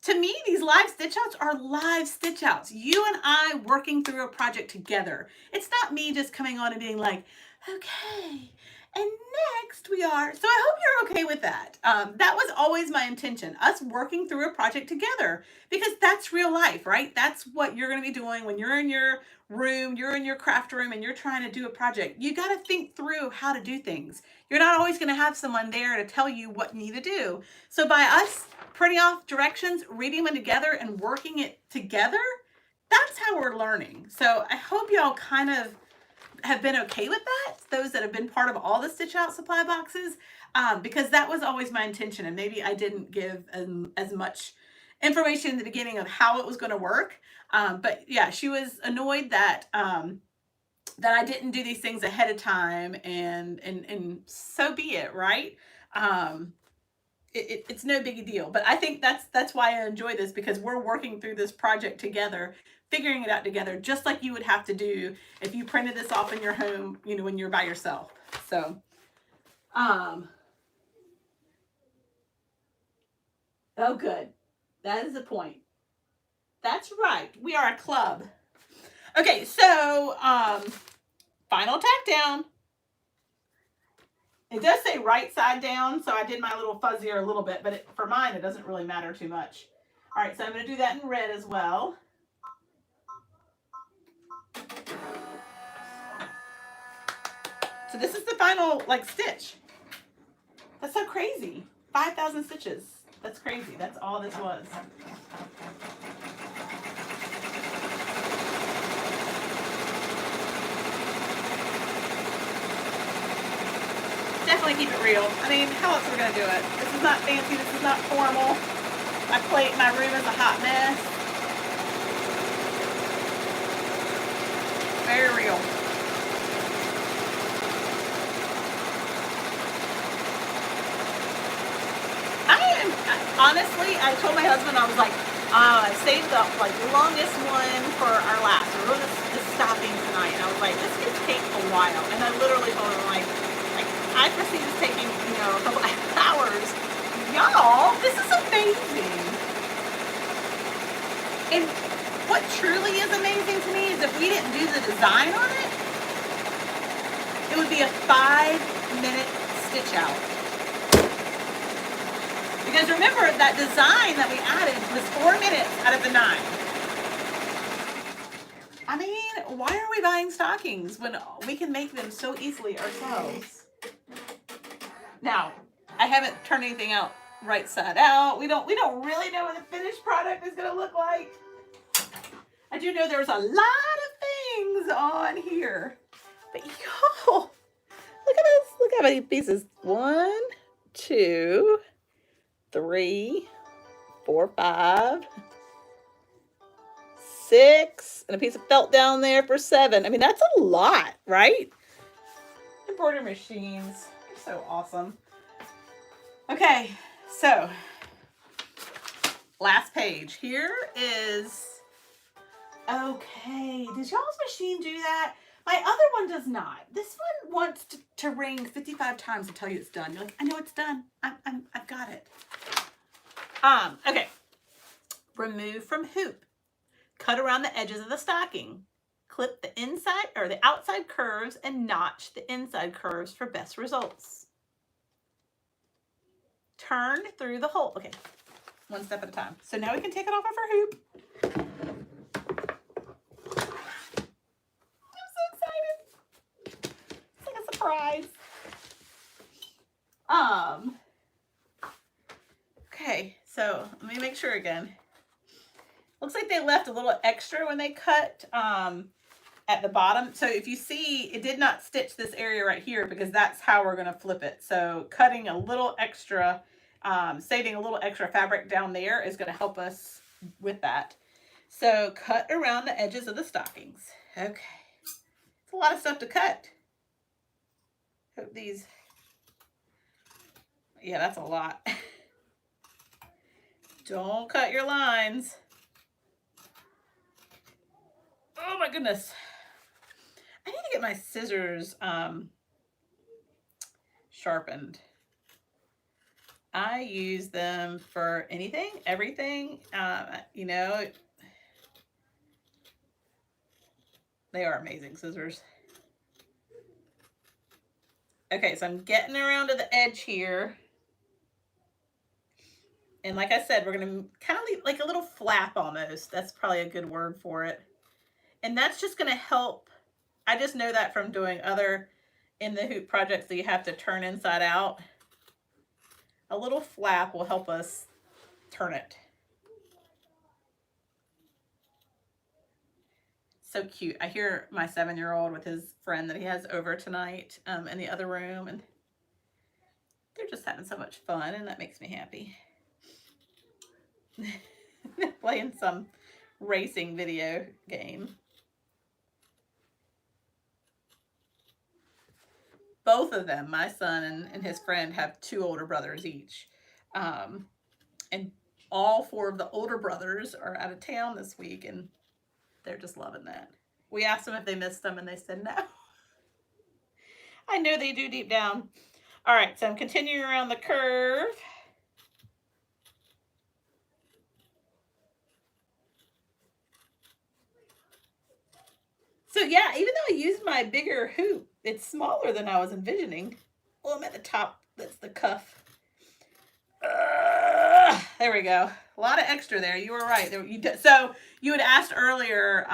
to me, these live stitch outs are live stitch outs. You and I working through a project together. It's not me just coming on and being like, okay, and next we are. So I hope you're okay with that. That was always my intention, us working through a project together, because that's real life, right? That's what you're going to be doing when you're in your room, you're in your craft room, and you're trying to do a project. You got to think through how to do things. You're not always going to have someone there to tell you what you need to do. So by us printing off directions, reading them together, and working it together, that's how we're learning. So I hope y'all kind of have been okay with that, those that have been part of all the stitch out supply boxes, because that was always my intention, and maybe I didn't give as much information in the beginning of how it was going to work. But yeah, she was annoyed that that I didn't do these things ahead of time, and so be it, right? It's no big deal, but I think that's why I enjoy this, because we're working through this project together, figuring it out together, just like you would have to do if you printed this off in your home, when you're by yourself. So, oh, good. That is the point. That's right. We are a club. Okay, so, final tack down. It does say right side down, so I did my little fuzzier a little bit, but for mine, it doesn't really matter too much. All right, so I'm going to do that in red as well. So this is the final, stitch. That's so crazy. 5,000 stitches. That's crazy. That's all this was. Definitely keep it real. I mean, how else are we going to do it? This is not fancy. This is not formal. My room is a hot mess. Very real. Honestly, I told my husband, I was like, I saved the longest one for our last. We're doing this stocking tonight, and I was like, this could take a while. And I literally told him, I foresee this taking, a couple hours. Y'all, this is amazing. And what truly is amazing to me is if we didn't do the design on it, it would be a 5-minute stitch out. Because remember, that design that we added was 4 minutes out of the 9. I mean, why are we buying stockings when we can make them so easily ourselves? Now, I haven't turned anything out right side out. We don't really know what the finished product is going to look like. I do know there's a lot of things on here. But yo, look at this. Look how many pieces. 1, 2, 3, 4, 5, 6, and a piece of felt down there for 7. I mean, that's a lot, right? Embroidery machines are so awesome. Okay, so last page. Here is, okay, does y'all's machine do that? My other one does not. This one wants to ring 55 times to tell you it's done. You're like, I know it's done. I've got it. Okay. Remove from hoop. Cut around the edges of the stocking. Clip the inside or the outside curves and notch the inside curves for best results. Turn through the hole. Okay, one step at a time. So now we can take it off of our hoop. I'm so excited. It's like a surprise. Okay, so let me make sure again. Looks like they left a little extra when they cut at the bottom. So if you see, it did not stitch this area right here because that's how we're going to flip it. So cutting a little extra, saving a little extra fabric down there is going to help us with that. So cut around the edges of the stockings. Okay. It's a lot of stuff to cut. Hope these, yeah, that's a lot. Don't cut your lines. Oh my goodness. I need to get my scissors sharpened. I use them for anything, everything. You know, they are amazing scissors. Okay, so I'm getting around to the edge here. And like I said, we're going to kind of leave like a little flap almost. That's probably a good word for it. And that's just going to help. I just know that from doing other in the hoop projects that you have to turn inside out. A little flap will help us turn it. So cute. I hear my 7-year-old with his friend that he has over tonight in the other room, and they're just having so much fun, and that makes me happy. Playing some racing video game. Both of them, my son and his friend, have 2 older brothers each. And all 4 of the older brothers are out of town this week, and they're just loving that. We asked them if they missed them, and they said no. I know they do deep down. All right, so I'm continuing around the curve. So yeah, even though I used my bigger hoop, it's smaller than I was envisioning. Well, I'm at the top. That's the cuff. There we go. A lot of extra there. You were right. So you had asked earlier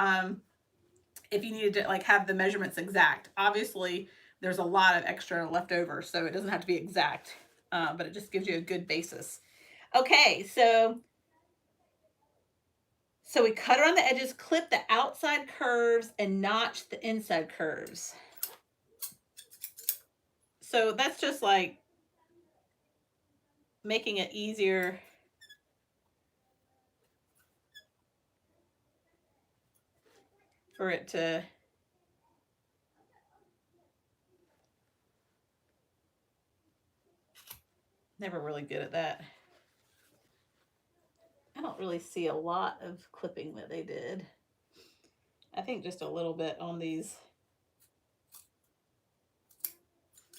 if you needed to like have the measurements exact. Obviously, there's a lot of extra left over, so it doesn't have to be exact, but it just gives you a good basis. Okay, so we cut around the edges, clip the outside curves, and notch the inside curves. So that's just like making it easier for it to never really good at that. I don't really see a lot of clipping that they did. I think just a little bit on these.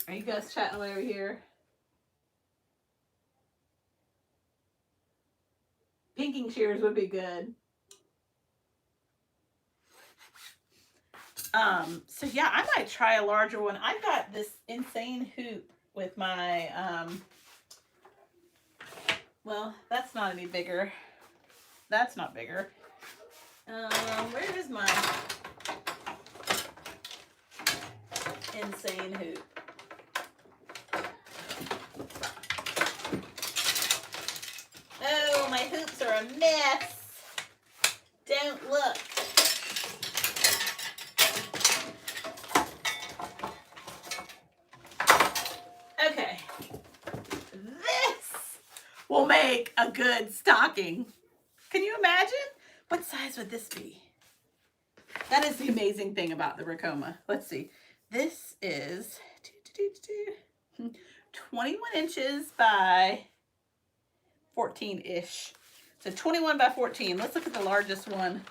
Are you guys chatting away over here? Pinking shears would be good. So yeah, I might try a larger one. I've got this insane hoop with my Well, that's not any bigger. That's not bigger. Where is my insane hoop? Oh, my hoops are a mess. Don't look. Okay. This will make a good stocking. Can you imagine? What size would this be? That is the amazing thing about the Ricoma. Let's see. This is 21 inches by 14-ish. So 21 by 14. Let's look at the largest one.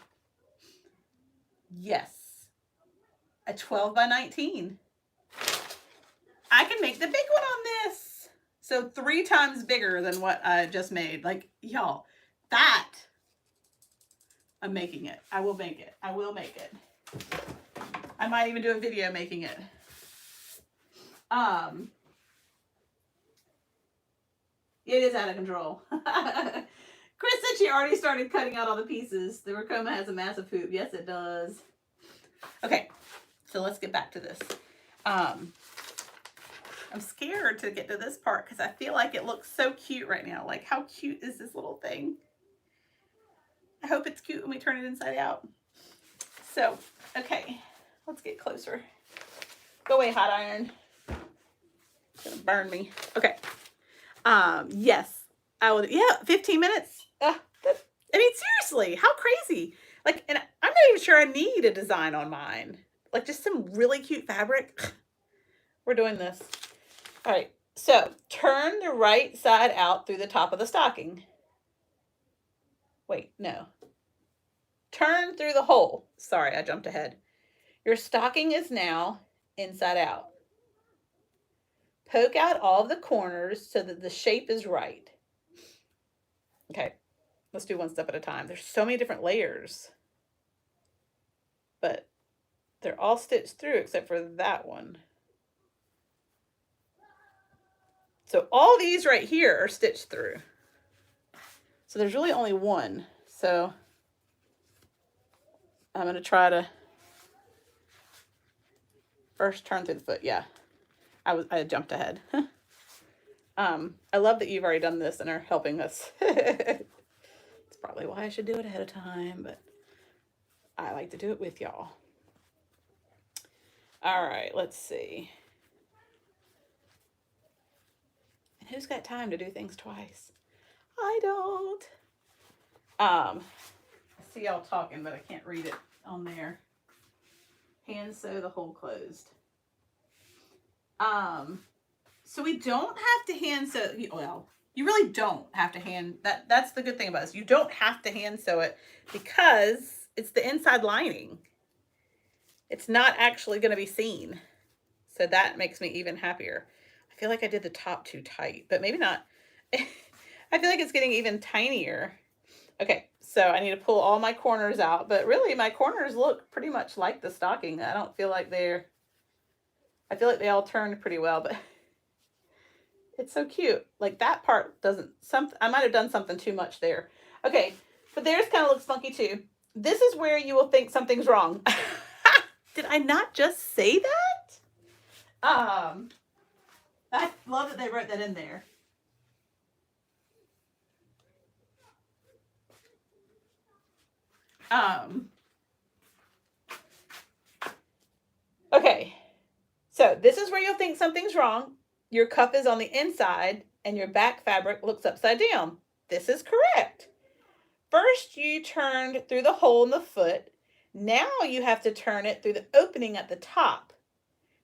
Yes. A 12 by 19. I can make the big one on this. So 3 times bigger than what I just made. Like, y'all, that, I'm making it. I will make it. I will make it. I might even do a video making it. It is out of control. Chris said she already started cutting out all the pieces. The Ricoma has a massive hoop. Yes, it does. Okay, so let's get back to this. I'm scared to get to this part because I feel like it looks so cute right now. Like, how cute is this little thing? I hope it's cute when we turn it inside out. So, okay, let's get closer. Go away, hot iron. It's gonna burn me. Okay. Yes, I would. Yeah, 15 minutes. I mean, seriously, how crazy? Like, and I'm not even sure I need a design on mine. Like, just some really cute fabric. We're doing this. All right. So turn the right side out through the top of the stocking. Wait, no. Turn through the hole. Sorry, I jumped ahead. Your stocking is now inside out. Poke out all of the corners so that the shape is right. Okay, let's do one step at a time. There's so many different layers, but they're all stitched through except for that one. So all these right here are stitched through. So there's really only one. So I'm going to try to first turn through the foot. Yeah. I jumped ahead. I love that you've already done this and are helping us. It's probably why I should do it ahead of time, but I like to do it with y'all. All right, let's see. And who's got time to do things twice? I don't. I see y'all talking, but I can't read it on there. Hand sew the hole closed. So we don't have to hand sew, well, you really don't have to hand, that's the good thing about this. You don't have to hand sew it because it's the inside lining. It's not actually going to be seen. So that makes me even happier. I feel like I did the top too tight, but maybe not. I feel like it's getting even tinier. Okay, so I need to pull all my corners out, but really my corners look pretty much like the stocking. I don't feel like I feel like they all turned pretty well, but it's so cute. Like that part doesn't, I might have done something too much there. Okay, but theirs kind of looks funky too. This is where you will think something's wrong. Did I not just say that? I love that they wrote that in there. Okay, so this is where you'll think something's wrong. Your cuff is on the inside and your back fabric looks upside down. This is correct. First, you turned through the hole in the foot. Now you have to turn it through the opening at the top.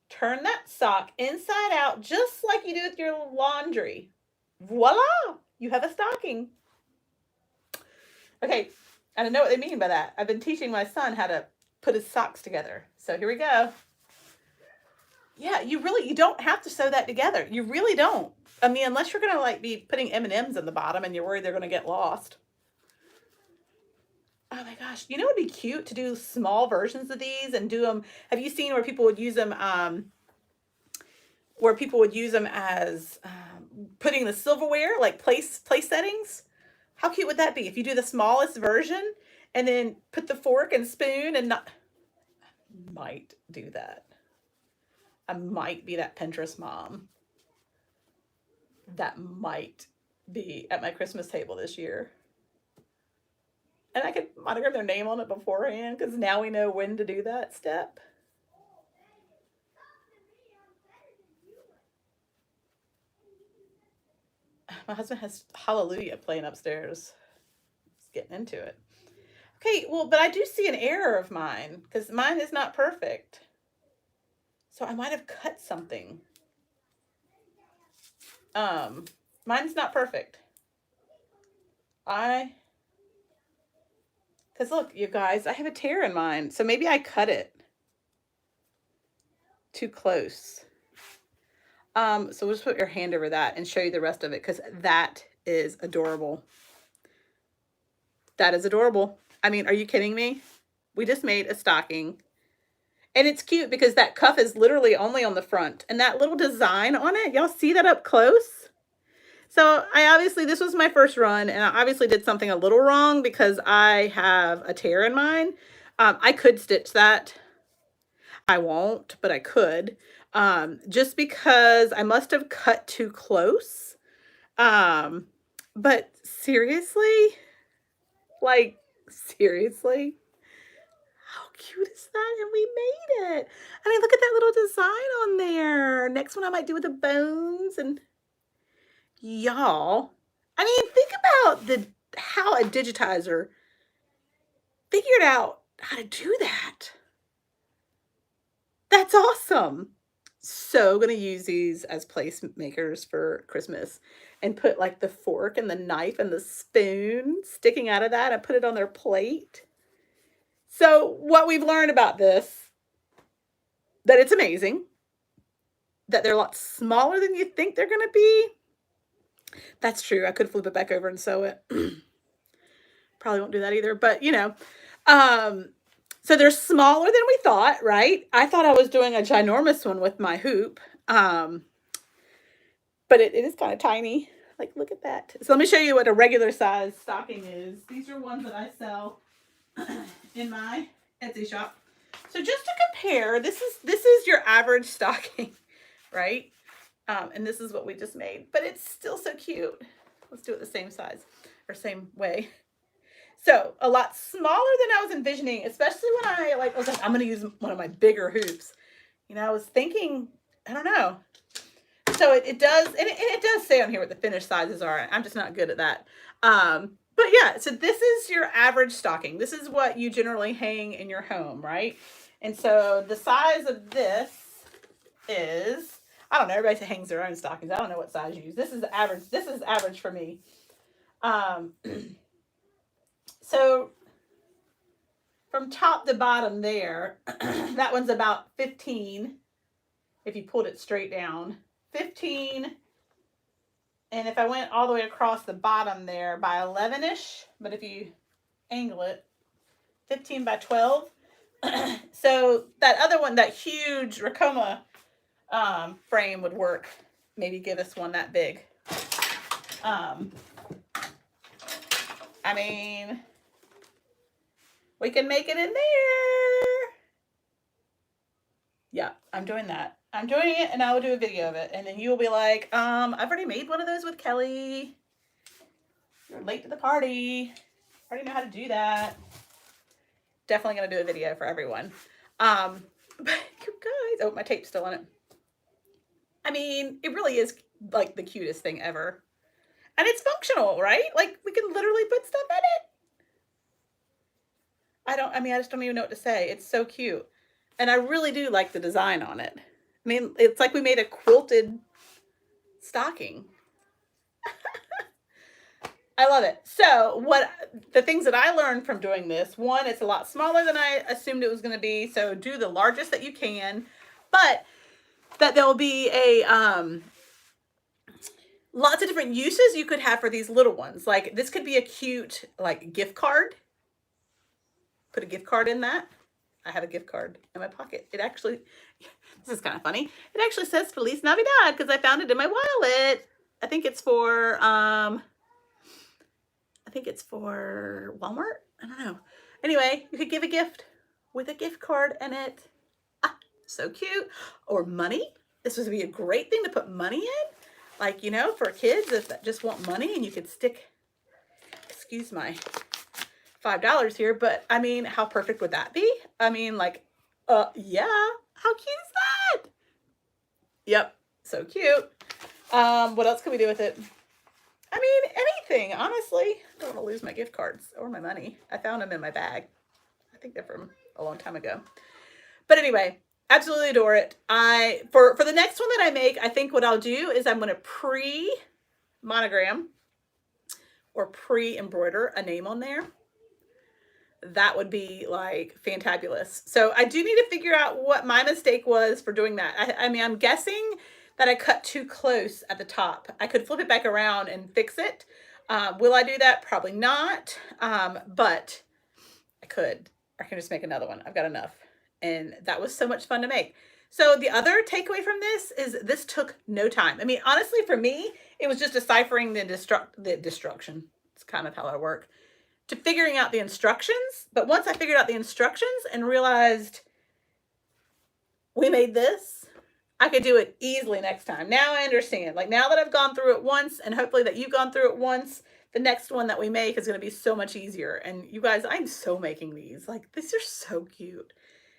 Turn that sock inside out just like you do with your laundry. Voila! You have a stocking. Okay, I don't know what they mean by that. I've been teaching my son how to put his socks together. So here we go. Yeah, you don't have to sew that together. You really don't. I mean, unless you're going to like be putting M&Ms in the bottom and you're worried they're going to get lost. Oh my gosh. You know, it would be cute to do small versions of these and do them. Have you seen where people would use them where people would use them as putting the silverware, like place settings. How cute would that be if you do the smallest version and then put the fork and spoon and not... Might do that. I might be that Pinterest mom that might be at my Christmas table this year. And I could monogram their name on it beforehand because now we know when to do that step. My husband has Hallelujah playing upstairs. He's getting into it. Okay, well, but I do see an error of mine because mine is not perfect. So I might have cut something. Mine's not perfect. Because look, you guys, I have a tear in mine. So maybe I cut it too close. So we'll just put your hand over that and show you the rest of it because that is adorable. That is adorable. I mean, are you kidding me? We just made a stocking. And it's cute because that cuff is literally only on the front. And that little design on it, y'all see that up close? So this was my first run, and I obviously did something a little wrong because I have a tear in mine. I could stitch that. I won't, but I could. Just because I must have cut too close. But seriously? Like, seriously? How cute is that? And we made it. I mean, look at that little design on there. Next one I might do with the bones. And y'all, I mean, think about how a digitizer figured out how to do that. That's awesome. So gonna use these as placemakers for Christmas and put like the fork and the knife and the spoon sticking out of that and put it on their plate. So what we've learned about this, that it's amazing, that they're a lot smaller than you think they're gonna be. That's true. I could flip it back over and sew it. Probably won't do that either, but you know. So they're smaller than we thought, right? I thought I was doing a ginormous one with my hoop. But it is kind of tiny. Like, look at that. So let me show you what a regular size stocking is. These are ones that I sell in my Etsy shop. So just to compare, this is your average stocking, right? And this is what we just made, but it's still so cute. Let's do it the same size or same way. So a lot smaller than I was envisioning, especially when I was like, I'm going to use one of my bigger hoops. You know, I was thinking, I don't know. So it does, and it does say on here what the finished sizes are. I'm just not good at that. But yeah, so this is your average stocking. This is what you generally hang in your home, right? And so the size of this is, I don't know, everybody hangs their own stockings. I don't know what size you use. This is average. This is average for me. So from top to bottom there, that one's about 15. If you pulled it straight down, 15. And if I went all the way across the bottom there by 11-ish, but if you angle it, 15 by 12. So that other one, that huge Racoma frame would work. Maybe give us one that big. I mean, we can make it in there. Yeah, I'm doing that. I'm doing it, and I will do a video of it. And then you'll be like, I've already made one of those with Kelly. You're late to the party. I already know how to do that. Definitely going to do a video for everyone. But you guys, oh, my tape's still on it. I mean, it really is like the cutest thing ever. And it's functional, right? Like, we can literally put stuff in it. I just don't even know what to say. It's so cute. And I really do like the design on it. I mean, it's like we made a quilted stocking. I love it. So the things that I learned from doing this, one, it's a lot smaller than I assumed it was going to be. So do the largest that you can, but that there'll be lots of different uses you could have for these little ones. Like this could be a cute, like gift card. Put a gift card in that. I have a gift card in my pocket. It actually, This is kind of funny. It actually says Feliz Navidad because I found it in my wallet. I think it's for Walmart. I don't know. Anyway, you could give a gift with a gift card in it. Ah, so cute. Or money. This would be a great thing to put money in. Like, you know, for kids that just want money, and you could stick, excuse my $5 here, but I mean, how perfect would that be? I mean, like, yeah, how cute is that? Yep, so cute. What else can we do with it? I mean, anything, honestly. I don't want to lose my gift cards or my money. I found them in my bag. I think they're from a long time ago. But anyway, absolutely adore it. For the next one that I make, I think what I'll do is I'm going to pre-monogram or pre-embroider a name on there. That would be like fantabulous. So I do need to figure out what my mistake was for doing that. I mean, I'm guessing that I cut too close at the top. I could flip it back around and fix it. Will I do that? Probably not. But I could. I can just make another one. I've got enough. And that was so much fun to make. So the other takeaway from this is this took no time. I mean, honestly, for me, it was just deciphering the destruction. It's kind of how I work. To figuring out the instructions. But once I figured out the instructions and realized we made this, I could do it easily next time. Now I understand. Like, now that I've gone through it once, and hopefully that you've gone through it once, the next one that we make is going to be so much easier. And you guys, I'm so making these. Like, these are so cute.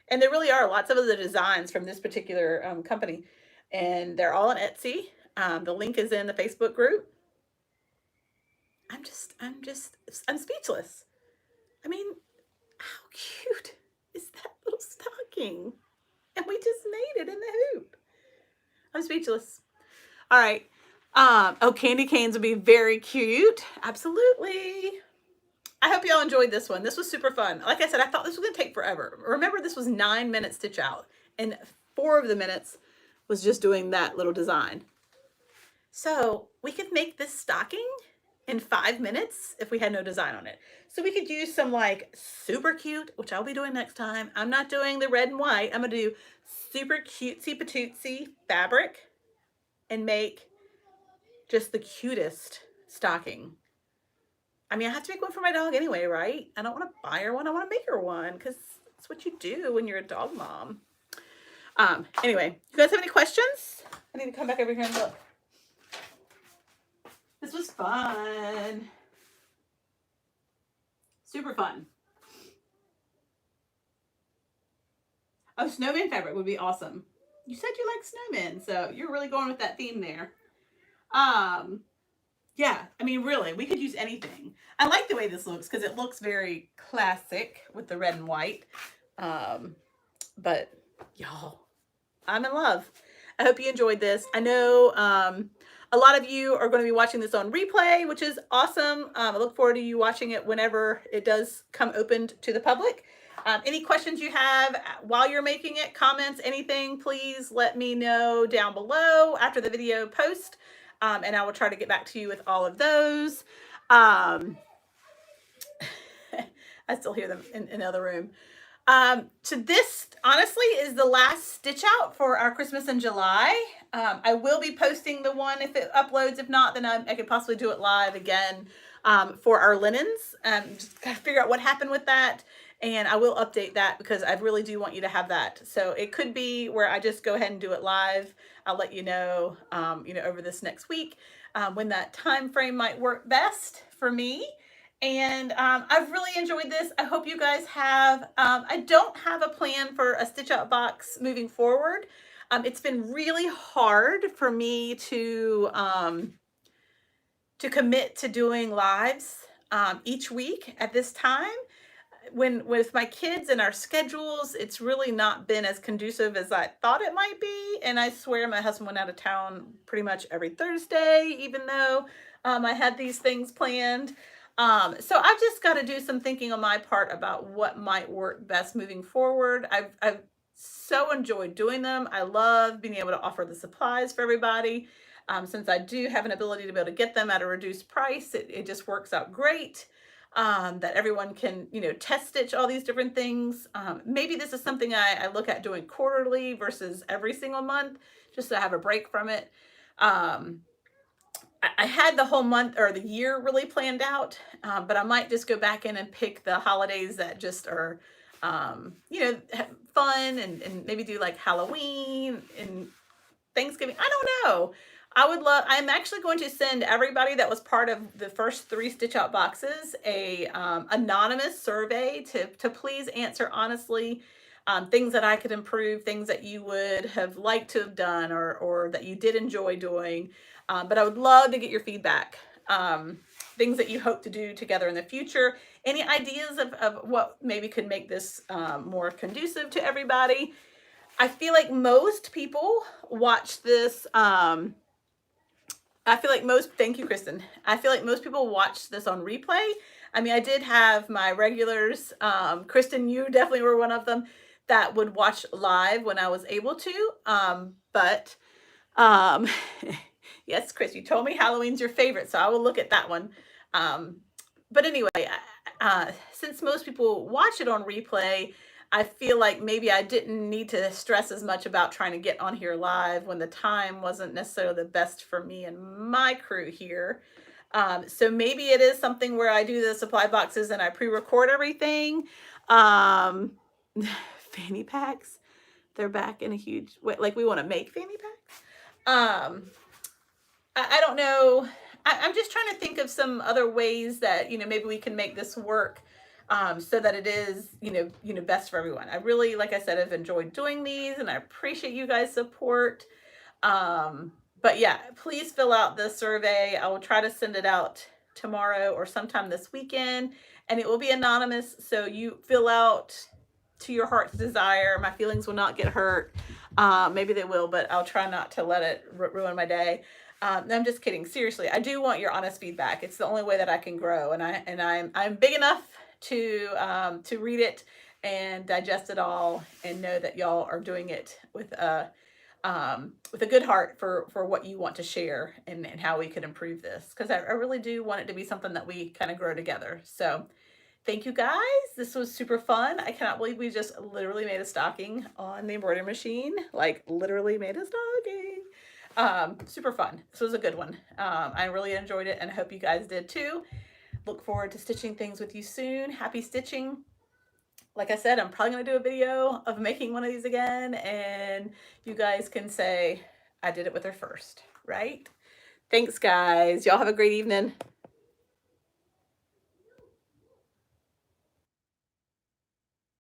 And there really are lots of the designs from this particular company. And they're all on Etsy. The link is in the Facebook group. I'm speechless. I mean, how cute is that little stocking? And we just made it in the hoop. I'm speechless. All right. Oh, candy canes would be very cute. Absolutely. I hope y'all enjoyed this one. This was super fun. Like I said, I thought this was going to take forever. Remember, this was 9 minutes stitch out, and 4 of the minutes was just doing that little design. So we could make this stocking in 5 minutes if we had no design on it. So we could use some like super cute, which I'll be doing next time. I'm not doing the red and white. I'm going to do super cutesy patootsy fabric and make just the cutest stocking. I mean, I have to make one for my dog anyway, right? I don't want to buy her one. I want to make her one because that's what you do when you're a dog mom. Anyway, you guys have any questions? I need to come back over here and look. This was fun. Super fun. Oh, snowman fabric would be awesome. You said you like snowmen, so you're really going with that theme there. Yeah, I mean, really, we could use anything. I like the way this looks because it looks very classic with the red and white. But y'all, I'm in love. I hope you enjoyed this. I know a lot of you are going to be watching this on replay, which is awesome. I look forward to you watching it whenever it does come opened to the public. Any questions you have while you're making it, comments, anything, please let me know down below after the video post. And I will try to get back to you with all of those. I still hear them in another room. So this honestly is the last stitch out for our Christmas in July. I will be posting the one if it uploads. If not, then I could possibly do it live again for our linens. Just gotta figure out what happened with that. And I will update that because I really do want you to have that. So it could be where I just go ahead and do it live. I'll let you know, over this next week when that time frame might work best for me. And I've really enjoyed this. I hope you guys have. I don't have a plan for a stitch out box moving forward. It's been really hard for me to commit to doing lives each week at this time. With my kids and our schedules, it's really not been as conducive as I thought it might be. And I swear my husband went out of town pretty much every Thursday, even though I had these things planned. So I've just got to do some thinking on my part about what might work best moving forward. I've so enjoyed doing them. I love being able to offer the supplies for everybody. Since I do have an ability to be able to get them at a reduced price, it just works out great. that everyone can, you know, test stitch all these different things. Maybe this is something I look at doing quarterly versus every single month, just to have a break from it. I had the whole month or the year really planned out, but I might just go back in and pick the holidays that just are, you know, fun, and maybe do like Halloween and Thanksgiving. I don't know. I'm actually going to send everybody that was part of the first 3 Stitch Out boxes a anonymous survey to please answer honestly, things that I could improve, things that you would have liked to have done, or that you did enjoy doing. But I would love to get your feedback. Things that you hope to do together in the future. Any ideas of what maybe could make this more conducive to everybody? I feel like most people watch this. Thank you, Kristen. I feel like most people watch this on replay. I mean, I did have my regulars. Kristen, you definitely were one of them that would watch live when I was able to. But yes, Chris, you told me Halloween's your favorite, so I will look at that one. But anyway, since most people watch it on replay, I feel like maybe I didn't need to stress as much about trying to get on here live when the time wasn't necessarily the best for me and my crew here. So maybe it is something where I do the supply boxes and I pre-record everything. Fanny packs, they're back in a huge way. Like, we want to make fanny packs. I don't know. I'm just trying to think of some other ways that, you know, maybe we can make this work, so that it is, you know, best for everyone. I really, like I said, have enjoyed doing these, and I appreciate you guys' support. But yeah, please fill out the survey. I will try to send it out tomorrow or sometime this weekend, and it will be anonymous. So you fill out to your heart's desire. My feelings will not get hurt. Maybe they will, but I'll try not to let it ruin my day. I'm just kidding. Seriously, I do want your honest feedback. It's the only way that I can grow, and I'm big enough to read it and digest it all, and know that y'all are doing it with a good heart for what you want to share, and how we could improve this, because I really do want it to be something that we kind of grow together. So thank you guys. This was super fun. I cannot believe we just literally made a stocking on the embroidery machine. Like, literally made a stocking. Super fun. This was a good one. I really enjoyed it, and I hope you guys did too. Look forward to stitching things with you soon. Happy stitching. Like I said, I'm probably going to do a video of making one of these again, and you guys can say I did it with her first, right? Thanks, guys. Y'all have a great evening.